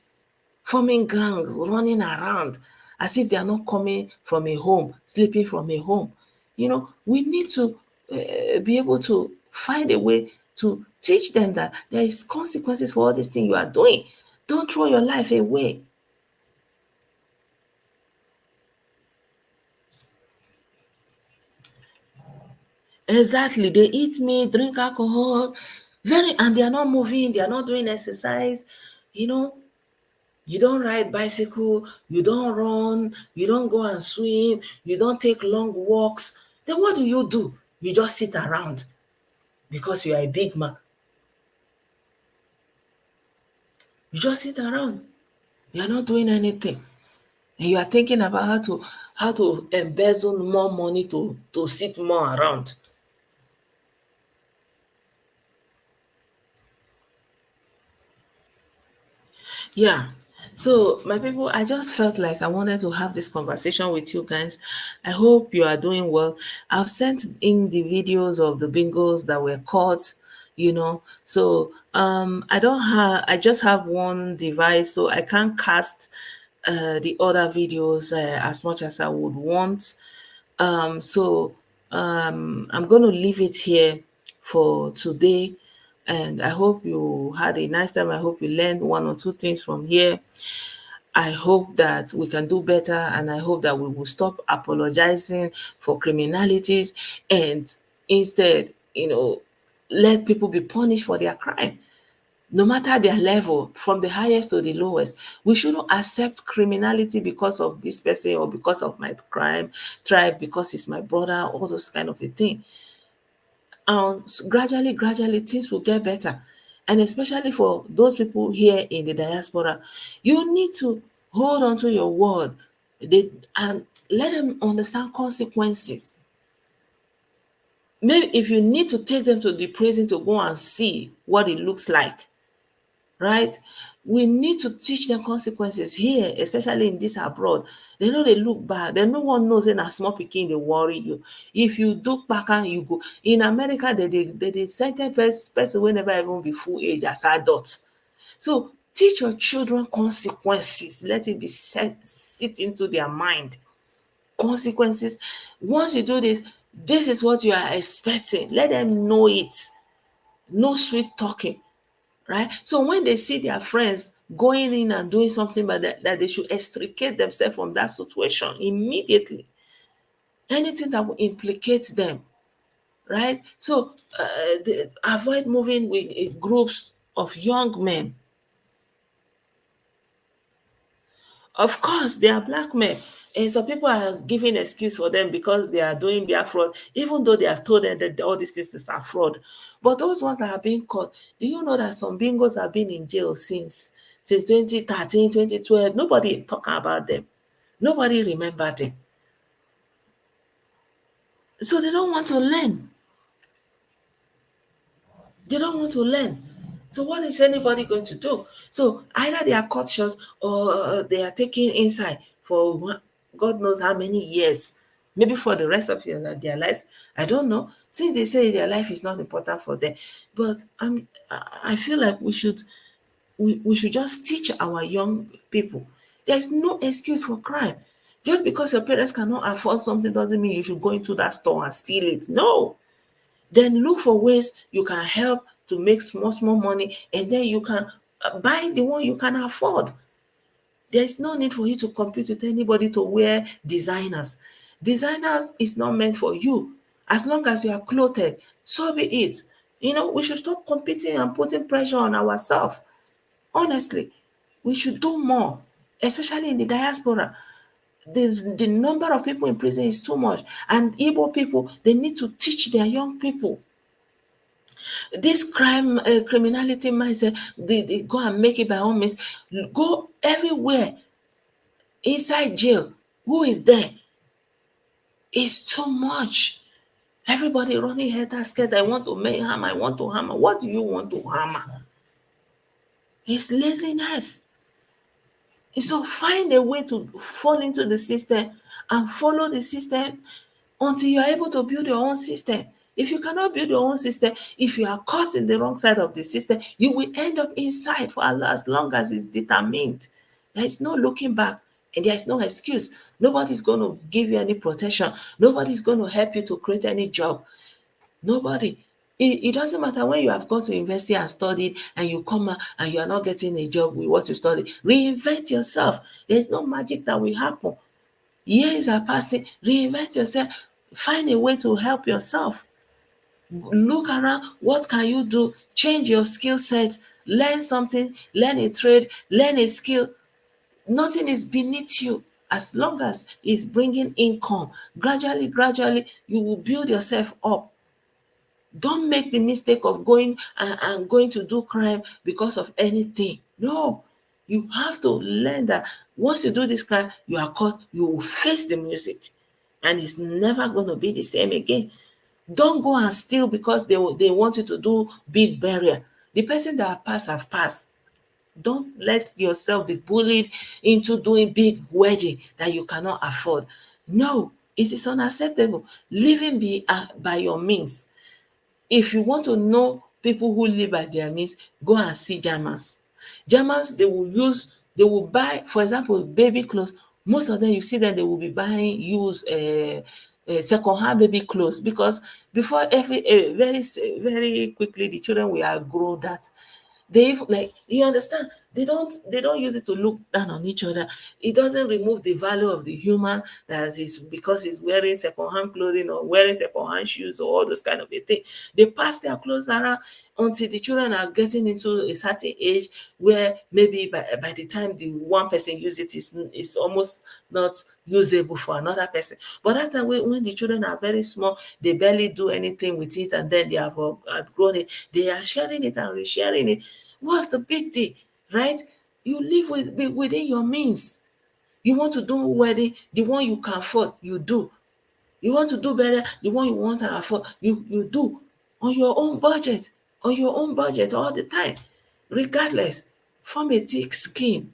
Forming gangs, running around as if they are not coming from a home, sleeping from a home. We need to be able to find a way to teach them that there is consequences for all these things you are doing. Don't throw your life away. Exactly. They eat meat, drink alcohol, and they are not moving, they are not doing exercise. You know, you don't ride bicycle, you don't run, you don't go and swim, you don't take long walks. Then what do? You just sit around because you are a big man. You just sit around. You are not doing anything. And you are thinking about how to embezzle more money to sit more around. Yeah. So, my people, I just felt like I wanted to have this conversation with you guys. I hope you are doing well. I've sent in the videos of the bingos that were caught, So, I just have one device, so I can't cast the other videos as much as I would want. I'm going to leave it here for today. And I hope you had a nice time. I hope you learned one or two things from here. I hope that we can do better, and I hope that we will stop apologizing for criminalities, and instead, let people be punished for their crime, no matter their level, from the highest to the lowest. We shouldn't accept criminality because of this person, or because of my crime tribe, because he's my brother, all those kind of a thing. And gradually, things will get better. And especially for those people here in the diaspora, you need to hold on to your word, and let them understand consequences. Maybe if you need to take them to the prison to go and see what it looks like, right? We need to teach them consequences here, especially in this abroad. They know they look bad. Then no one knows in a small pikin they worry you. If you do back and you go in America, they sen ten ce person wey never even be full age as adult. So teach your children consequences. Let it be sit into their mind. Consequences. Once you do this, this is what you are expecting. Let them know it. No sweet talking, right? So when they see their friends going in and doing something, but that they should extricate themselves from that situation immediately. Anything that will implicate them, right? So avoid moving with groups of young men. Of course, they are black men. And some people are giving excuse for them because they are doing their fraud, even though they have told them that all these things are fraud. But those ones that are being caught, do you know that some bingos have been in jail since 2013, 2012? Nobody talking about them. Nobody remember them. So they don't want to learn. They don't want to learn. So what is anybody going to do? So either they are cut short, or they are taken inside for God knows how many years, maybe for the rest of their lives. I don't know. Since they say their life is not important for them, but I feel like we should just teach our young people. There's no excuse for crime. Just because your parents cannot afford something doesn't mean you should go into that store and steal it. No, then look for ways you can help to make small money, and then you can buy the one you can afford. There's no need for you to compete with anybody to wear designers. Designers is not meant for you. As long as you are clothed, so be it. We should stop competing and putting pressure on ourselves. Honestly, we should do more, especially in the diaspora. The number of people in prison is too much, and Igbo people, they need to teach their young people this criminality mindset. They go and make it by all means. Go everywhere inside jail. Who is there? It's too much. Everybody running helter skelter. I want to make hammer. I want to hammer. What do you want to hammer? It's laziness. So find a way to fall into the system and follow the system until you are able to build your own system. If you cannot build your own system, if you are caught in the wrong side of the system, you will end up inside for as long as it's determined. There is no looking back, and there is no excuse. Nobody's going to give you any protection. Nobody's going to help you to create any job. Nobody. It doesn't matter when you have gone to university and studied, and you come out and you are not getting a job with what you studied. Reinvent yourself. There's no magic that will happen. Years are passing. Reinvent yourself. Find a way to help yourself. Look around. What can you do? Change your skill set. Learn something. Learn a trade. Learn a skill. Nothing is beneath you as long as it's bringing income. Gradually, you will build yourself up. Don't make the mistake of going and going to do crime because of anything. No, you have to learn that once you do this crime, you are caught, you will face the music, and it's never going to be the same again. Don't go and steal because they want you to do big burial. The person that have passed. Don't let yourself be bullied into doing big wedding that you cannot afford. No, it is unacceptable. Living by your means. If you want to know people who live by their means, go and see Germans. Germans, they will buy, for example, baby clothes. Most of them, you see them, they will be buying used second-hand baby clothes, because before very quickly the children will outgrow that. They even, like, you understand, They don't use it to look down on each other. It doesn't remove the value of the human, that is because he's wearing second-hand clothing or wearing second-hand shoes or all those kind of a thing. They pass their clothes around until the children are getting into a certain age where maybe by the time the one person uses it, is almost not usable for another person. But that time when the children are very small, they barely do anything with it, and then they have outgrown it, they are sharing it and resharing it. What's the big deal, right? You live within your means. You want to do wedding, the one you can afford, you do. You want to do better, the one you want to afford, you do on your own budget, all the time, regardless. Form a thick skin.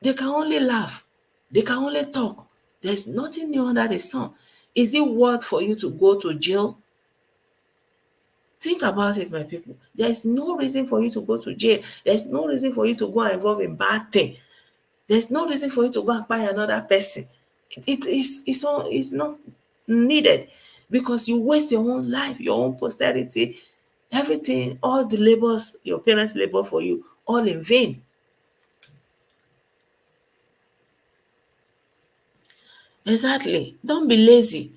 They can only laugh, they can only talk. There's nothing new under the sun. Is it worth for you to go to jail? Think about it, my people. There's no reason for you to go to jail. There's no reason for you to go and involve in bad thing. There's no reason for you to go and buy another person. It's not needed, because you waste your own life, your own posterity, everything, all the labors your parents labor for you, all in vain. Exactly. Don't be lazy.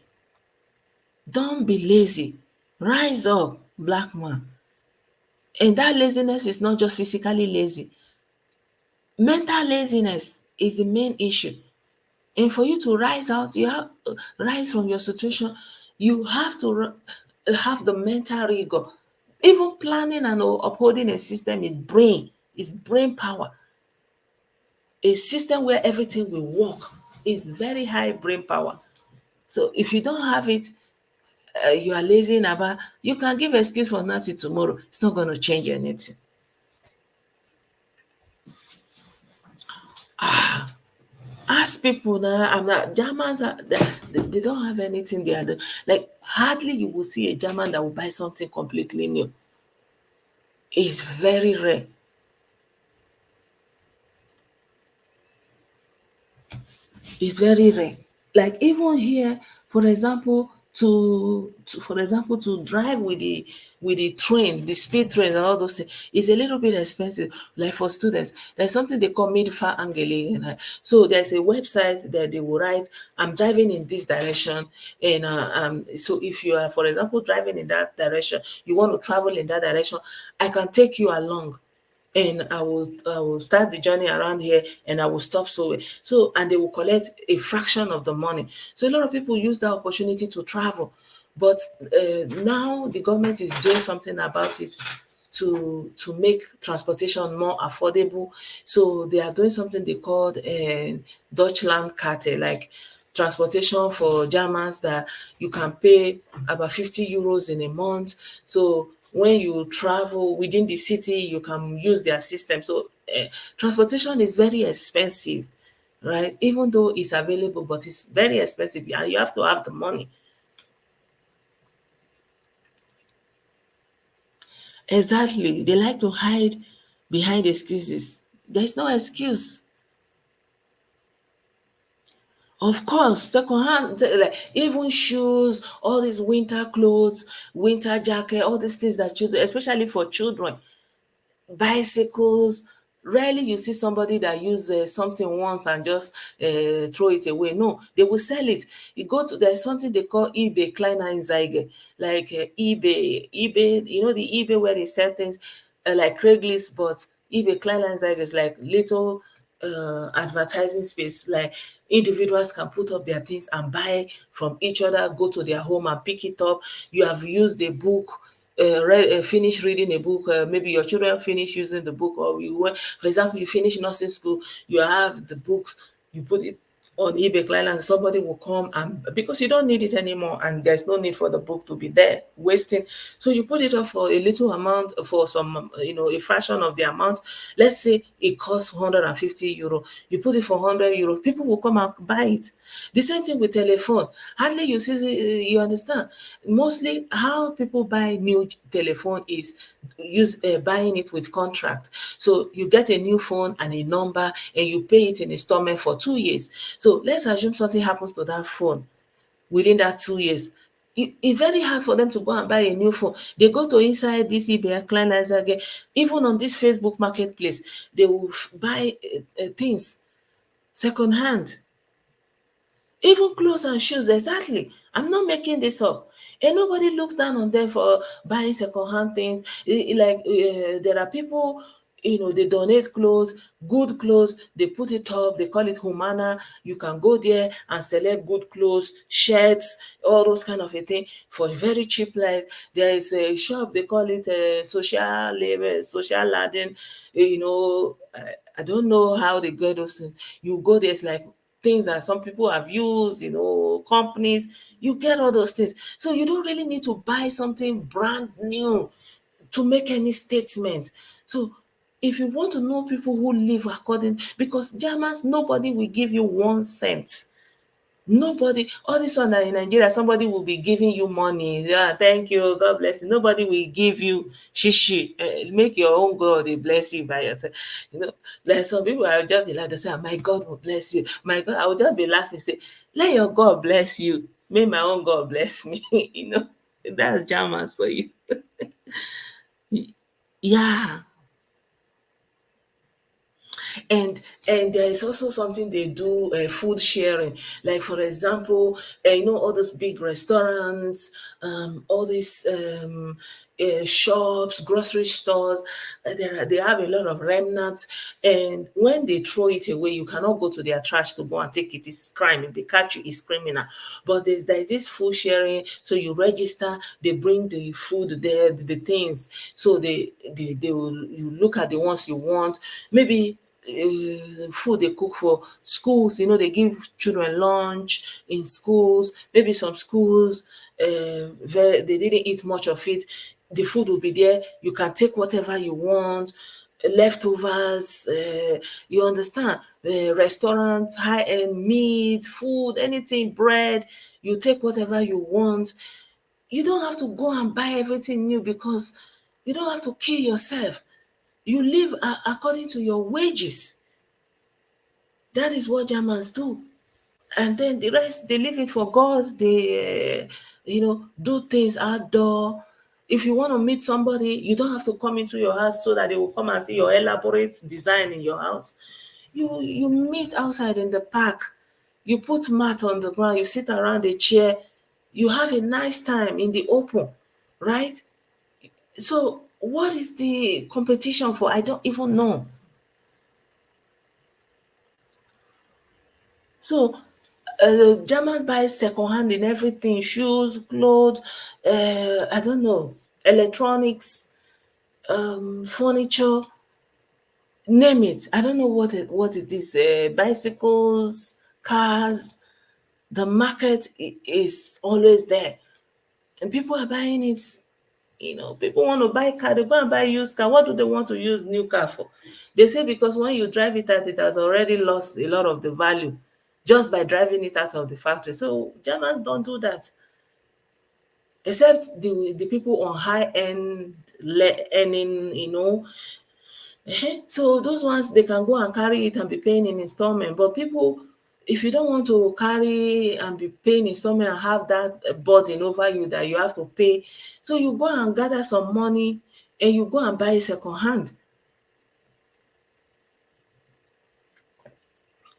Don't be lazy. Rise up, black man. And that laziness is not just physically lazy. Mental laziness is the main issue. And for you to rise out, you have rise from your situation, you have to have the mental rigor. Even planning and upholding a system is brain power. A system where everything will work is very high brain power. So if you don't have it, you are lazy in about, you can give excuse for nothing tomorrow. It's not going to change anything. Ask people now, I'm not Germans are they don't have anything they are doing. Like hardly you will see a German that will buy something completely new. It's very rare. It's very rare. Like even here, for example, to drive with the train, the speed train and all those things, is a little bit expensive. Like for students, there's something they call mid-far angling. So there's a website that they will write, I'm driving in this direction. And so if you are, for example, driving in that direction, you want to travel in that direction, I can take you along, and I will start the journey around here, and I will stop somewhere. So, and they will collect a fraction of the money. So a lot of people use that opportunity to travel. But now the government is doing something about it to make transportation more affordable. So they are doing something they called Deutschland Karte, like transportation for Germans, that you can pay about 50 euros in a month. So when you travel within the city, you can use their system. So transportation is very expensive, right? Even though it's available, but it's very expensive, and you have to have the money. Exactly. They like to hide behind excuses. There's no excuse. Of course, secondhand, like even shoes, all these winter clothes, winter jacket, all these things that children, especially for children, bicycles. Rarely you see somebody that use something once and just throw it away. No, they will sell it. You go to, there's something they call eBay Kleinanzeigen, like eBay, you know, the eBay where they sell things, like Craigslist, but eBay Kleinanzeigen is like little advertising space. Like individuals can put up their things and buy from each other, go to their home and pick it up. You have used a book, finish reading a book, maybe your children finish using the book, or you went, for example, you finish nursing school, you have the books, you put it on eBay client, and somebody will come, and because you don't need it anymore and there's no need for the book to be there wasting, so you put it up for a little amount, for some, a fraction of the amount. Let's say it costs 150 euro, you put it for 100 euro, people will come and buy it. The same thing with telephone. Hardly you see, you understand, mostly how people buy new telephone is buying it with contract. So you get a new phone and a number, and you pay it in installment for 2 years. So let's assume something happens to that phone within that 2 years. It's very hard for them to go and buy a new phone. They go to inside this eBay, Kleinanzeigen, even on this Facebook marketplace, they will buy things second hand. Even clothes and shoes, exactly. I'm not making this up. And nobody looks down on them for buying secondhand things. Like there are people, they donate clothes, good clothes, they put it up, they call it Humana. You can go there and select good clothes, shirts, all those kind of a thing for very cheap. Like there is a shop, they call it social labor, social laden. I don't know how they get those things. You go there, it's like things that some people have used, companies, you get all those things. So you don't really need to buy something brand new to make any statement. So if you want to know people who live according, because Germans, nobody will give you 1 cent. Nobody, all this one that in Nigeria, somebody will be giving you money. Yeah, thank you, God bless you. Nobody will give you shishi. Make your own God they bless you by yourself. Like some people I will just be like to say, "Ah, my God will bless you. My God," I will just be laughing, say, let your God bless you. May my own God bless me. That's Germans for you. Yeah. And there is also something they do, food sharing, like for example, all those big restaurants, all these shops, grocery stores, they have a lot of remnants, and when they throw it away, you cannot go to their trash to go and take it. It's crime. If they catch you, it's criminal. But there's this food sharing, so you register, they bring the food there, the things, so they will, you look at the ones you want, maybe food they cook for schools. They give children lunch in schools. Maybe some schools, they didn't eat much of it. The food will be there. You can take whatever you want, leftovers. You understand? Restaurants, high end meat, food, anything, bread. You take whatever you want. You don't have to go and buy everything new, because you don't have to kill yourself. You live according to your wages. That is what Germans do. And then the rest, they leave it for God. They, do things outdoor. If you want to meet somebody, you don't have to come into your house so that they will come and see your elaborate design in your house. You meet outside in the park. You put mat on the ground. You sit around a chair. You have a nice time in the open, right? So what is the competition for? I don't even know. So Germans buy secondhand in everything, shoes, clothes, I don't know, electronics, furniture, name it. I don't know what it is. Bicycles, cars. The market is always there, and people are buying it. People want to buy car, they go and buy used car. What do they want to use new car for? They say because when you drive it out, it has already lost a lot of the value just by driving it out of the factory. So Germans don't do that, except the people on high end earning, so those ones, they can go and carry it and be paying in installment. But people, if you don't want to carry and be paying installment and have that burden over you that you have to pay, so you go and gather some money and you go and buy it second hand.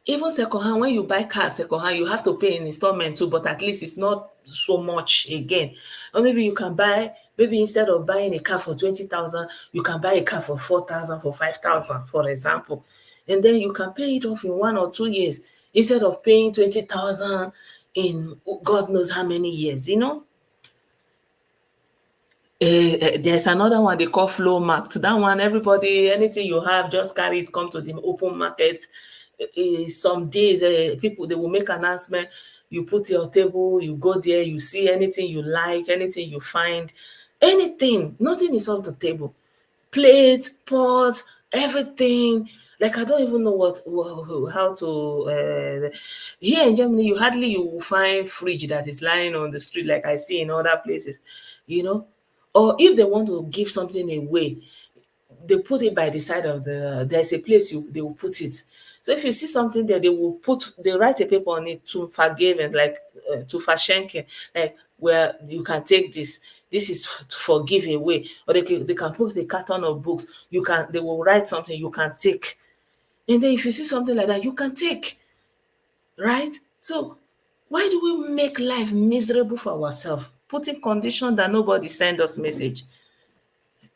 Even second hand, when you buy car second hand, you have to pay in installment too, but at least it's not so much again. Or maybe you can buy, maybe instead of buying a car for 20,000, you can buy a car for 4,000, for 5,000, for example. And then you can pay it off in 1 or 2 years instead of paying 20,000 in God knows how many years. There's another one they call flow market. That one, everybody, anything you have, just carry it, come to the open market. Some days, people, they will make announcement. You put your table, you go there, you see anything you like, anything you find, anything, nothing is off the table. Plates, pots, everything. Like I don't even know how to. Here in Germany, you will find fridge that is lying on the street like I see in other places, you know. Or if they want to give something away, they put it by the side of there's a place they will put it. So if you see something there, they write a paper on it to forgive and like to verschenken, like where you can take this. This is for giveaway, or they can put a carton of books. They will write something you can take, and then if you see something like that, you can take, right? So why do we make life miserable for ourselves, putting condition that nobody send us message?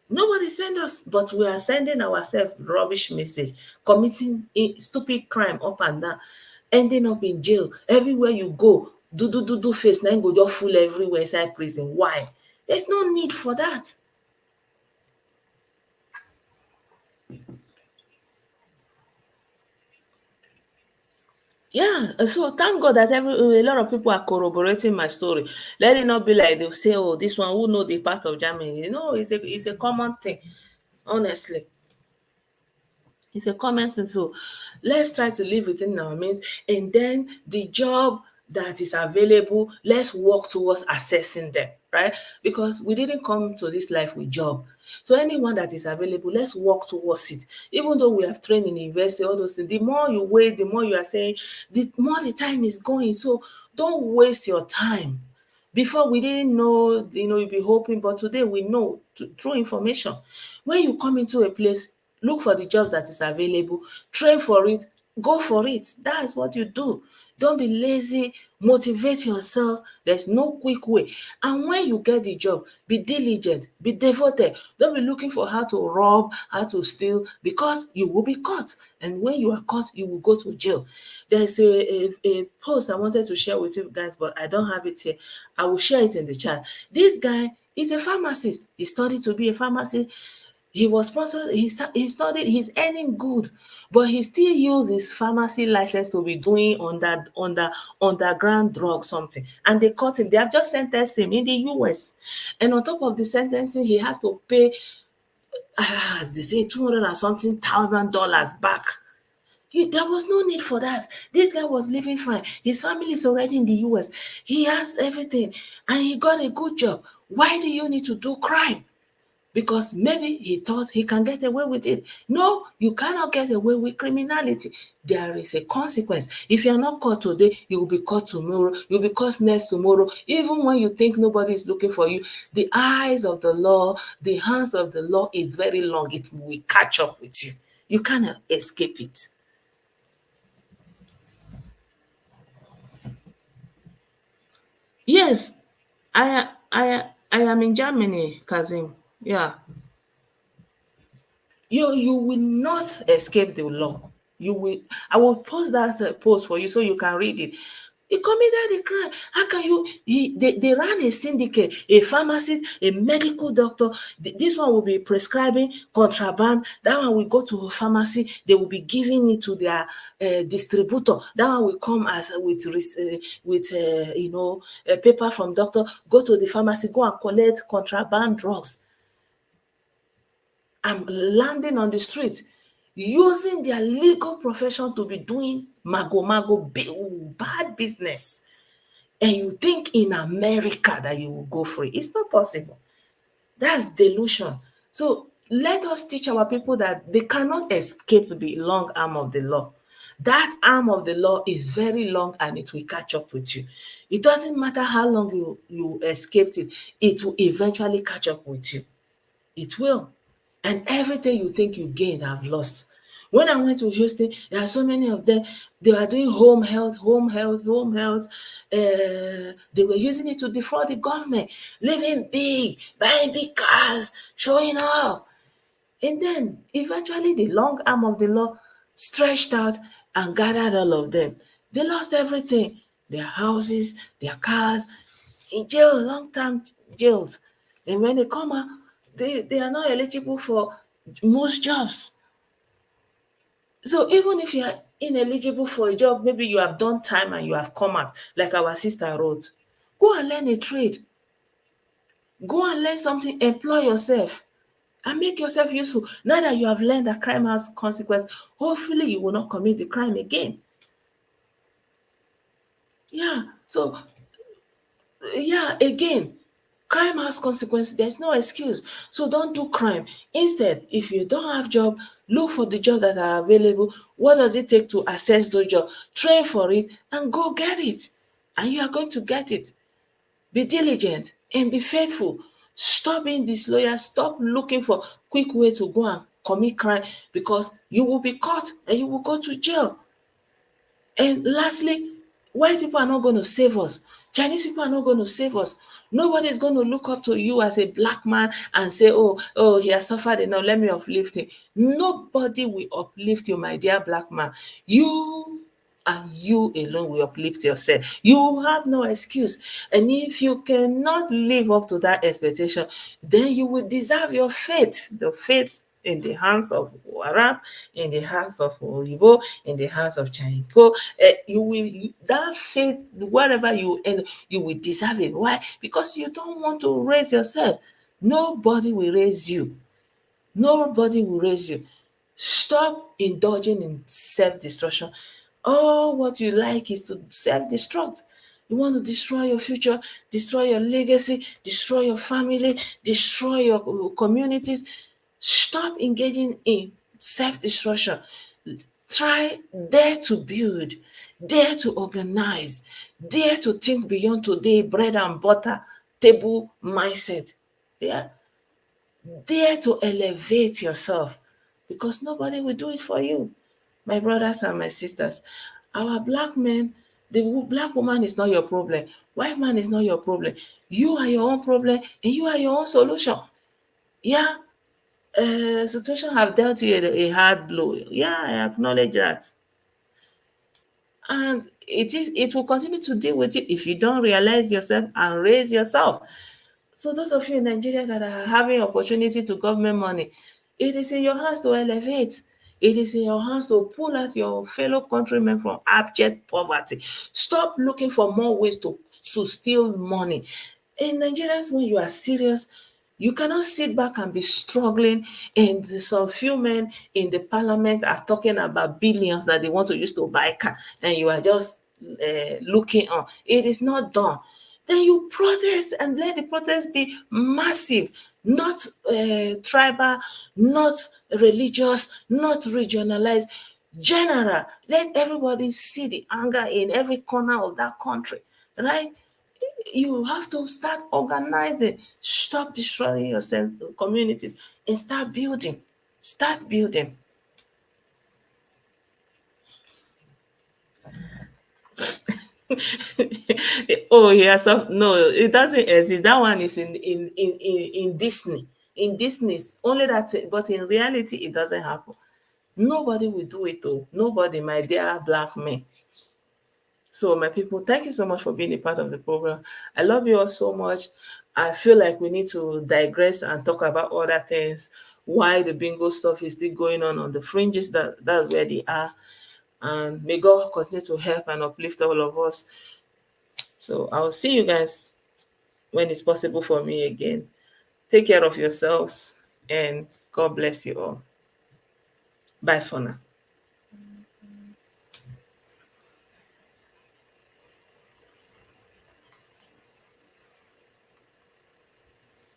Nobody send us, but we are sending ourselves rubbish message, committing stupid crime up and down, ending up in jail. Everywhere you go, do face, na im go just full everywhere inside prison. Why? There's no need for that. Yeah, so thank God that a lot of people are corroborating my story. Let it not be like they'll say, "Oh, this one who know the part of Germany." It's a common thing. Honestly, it's a common thing. So let's try to live within our means, and then the job that is available, let's work towards assessing them, right? Because we didn't come to this life with job. So anyone that is available, let's work towards it. Even though we have trained in university, all those things, the more you wait, the more you are saying, the more the time is going. So don't waste your time. Before we didn't know, you'd be hoping, but today we know through information. When you come into a place, look for the jobs that is available, train for it, go for it. That's what you do. Don't be lazy, motivate yourself. There's no quick way. And when you get the job, be diligent, be devoted. Don't be looking for how to rob, how to steal, because you will be caught. And when you are caught, you will go to jail. There's a post I wanted to share with you guys, but I don't have it here. I will share it in the chat. This guy is a pharmacist. He studied to be a pharmacist. He was sponsored, he studied, he's earning good, but he still use his pharmacy license to be doing underground drug something. And they caught him. They have just sentenced him in the US. And on top of the sentencing, he has to pay, as they say, 200 and something thousand dollars back. There was no need for that. This guy was living fine. His family is already in the US. He has everything and he got a good job. Why do you need to do crime? Because maybe he thought he can get away with it. No, you cannot get away with criminality. There is a consequence. If you are not caught today, you will be caught tomorrow. You'll be caught next tomorrow. Even when you think nobody is looking for you, the eyes of the law, the hands of the law is very long. It will catch up with you. You cannot escape it. Yes, I am in Germany, Kazim. Yeah. You will not escape the law. You will. I will post that post for you so you can read it. He committed a crime. How can you? They ran a syndicate, a pharmacist, a medical doctor. This one will be prescribing contraband. That one will go to a pharmacy. They will be giving it to their distributor. That one will come as with a paper from doctor. Go to the pharmacy. Go and collect contraband drugs. And landing on the street, using their legal profession to be doing mago bad business. And you think in America that you will go free. It's not possible. That's delusion. So let us teach our people that they cannot escape the long arm of the law. That arm of the law is very long and it will catch up with you. It doesn't matter how long you escaped it, it will eventually catch up with you. It will. And everything you think you gained, have lost. When I went to Houston, there are so many of them. They were doing home health, home health, home health. They were using it to defraud the government, living big, buying big cars, showing off. And then eventually the long arm of the law stretched out and gathered all of them. They lost everything, their houses, their cars, in jail, long-term jails. And when they come out, they are not eligible for most jobs. So even if you are ineligible for a job, maybe you have done time and you have come out, like our sister wrote, go and learn a trade. Go and learn something, employ yourself and make yourself useful. Now that you have learned that crime has consequence, hopefully you will not commit the crime again. Yeah. So yeah, again, crime has consequences. There's no excuse. So don't do crime. Instead, if you don't have job, look for the job that are available. What does it take to access those jobs? Train for it and go get it. And you are going to get it. Be diligent and be faithful. Stop being disloyal. Stop looking for quick way to go and commit crime, because you will be caught and you will go to jail. And lastly, white people are not going to save us. Chinese people are not going to save us. Nobody is going to look up to you as a black man and say, oh, he has suffered enough, let me uplift him. Nobody will uplift you, my dear black man. You and you alone will uplift yourself. You have no excuse. And if you cannot live up to that expectation, then you will deserve your fate. The fate in the hands of Arab, in the hands of Oyibo, in the hands of Chinko. That fate, wherever you end, you will deserve it. Why? Because you don't want to raise yourself. Nobody will raise you. Nobody will raise you. Stop indulging in self-destruction. All what you like is to self-destruct. You want to destroy your future, destroy your legacy, destroy your family, destroy your communities. Stop engaging in self-destruction. Try, dare to build, dare to organize, dare to think beyond today, bread and butter, table mindset. Yeah, dare to elevate yourself, because nobody will do it for you. My brothers and my sisters, our black men, the black woman is not your problem. White man is not your problem. You are your own problem and you are your own solution. Yeah, situation have dealt you a hard blow. Yeah, I acknowledge that. And it will continue to deal with you if you don't realize yourself and raise yourself. So those of you in Nigeria that are having opportunity to government money, it is in your hands to elevate. It is in your hands to pull out your fellow countrymen from abject poverty. Stop looking for more ways to steal money. In Nigerians, when you are serious, you cannot sit back and be struggling, and some few men in the parliament are talking about billions that they want to use to buy car, and you are just looking on. It is not done. Then you protest and let the protest be massive, not tribal, not religious, not regionalized, general. Let everybody see the anger in every corner of that country, right? You have to start organizing. Stop destroying yourself, communities, and start building. Start building. Oh, yes. No, it doesn't exist. That one is in Disney. In Disney, only that, but in reality, it doesn't happen. Nobody will do it, though. Nobody, my dear black men. So, my people, thank you so much for being a part of the program. I love you all so much. I feel like we need to digress and talk about other things. Why the bingo stuff is still going on the fringes. That's where they are. And may God continue to help and uplift all of us. So I'll see you guys when it's possible for me again. Take care of yourselves and God bless you all. Bye for now.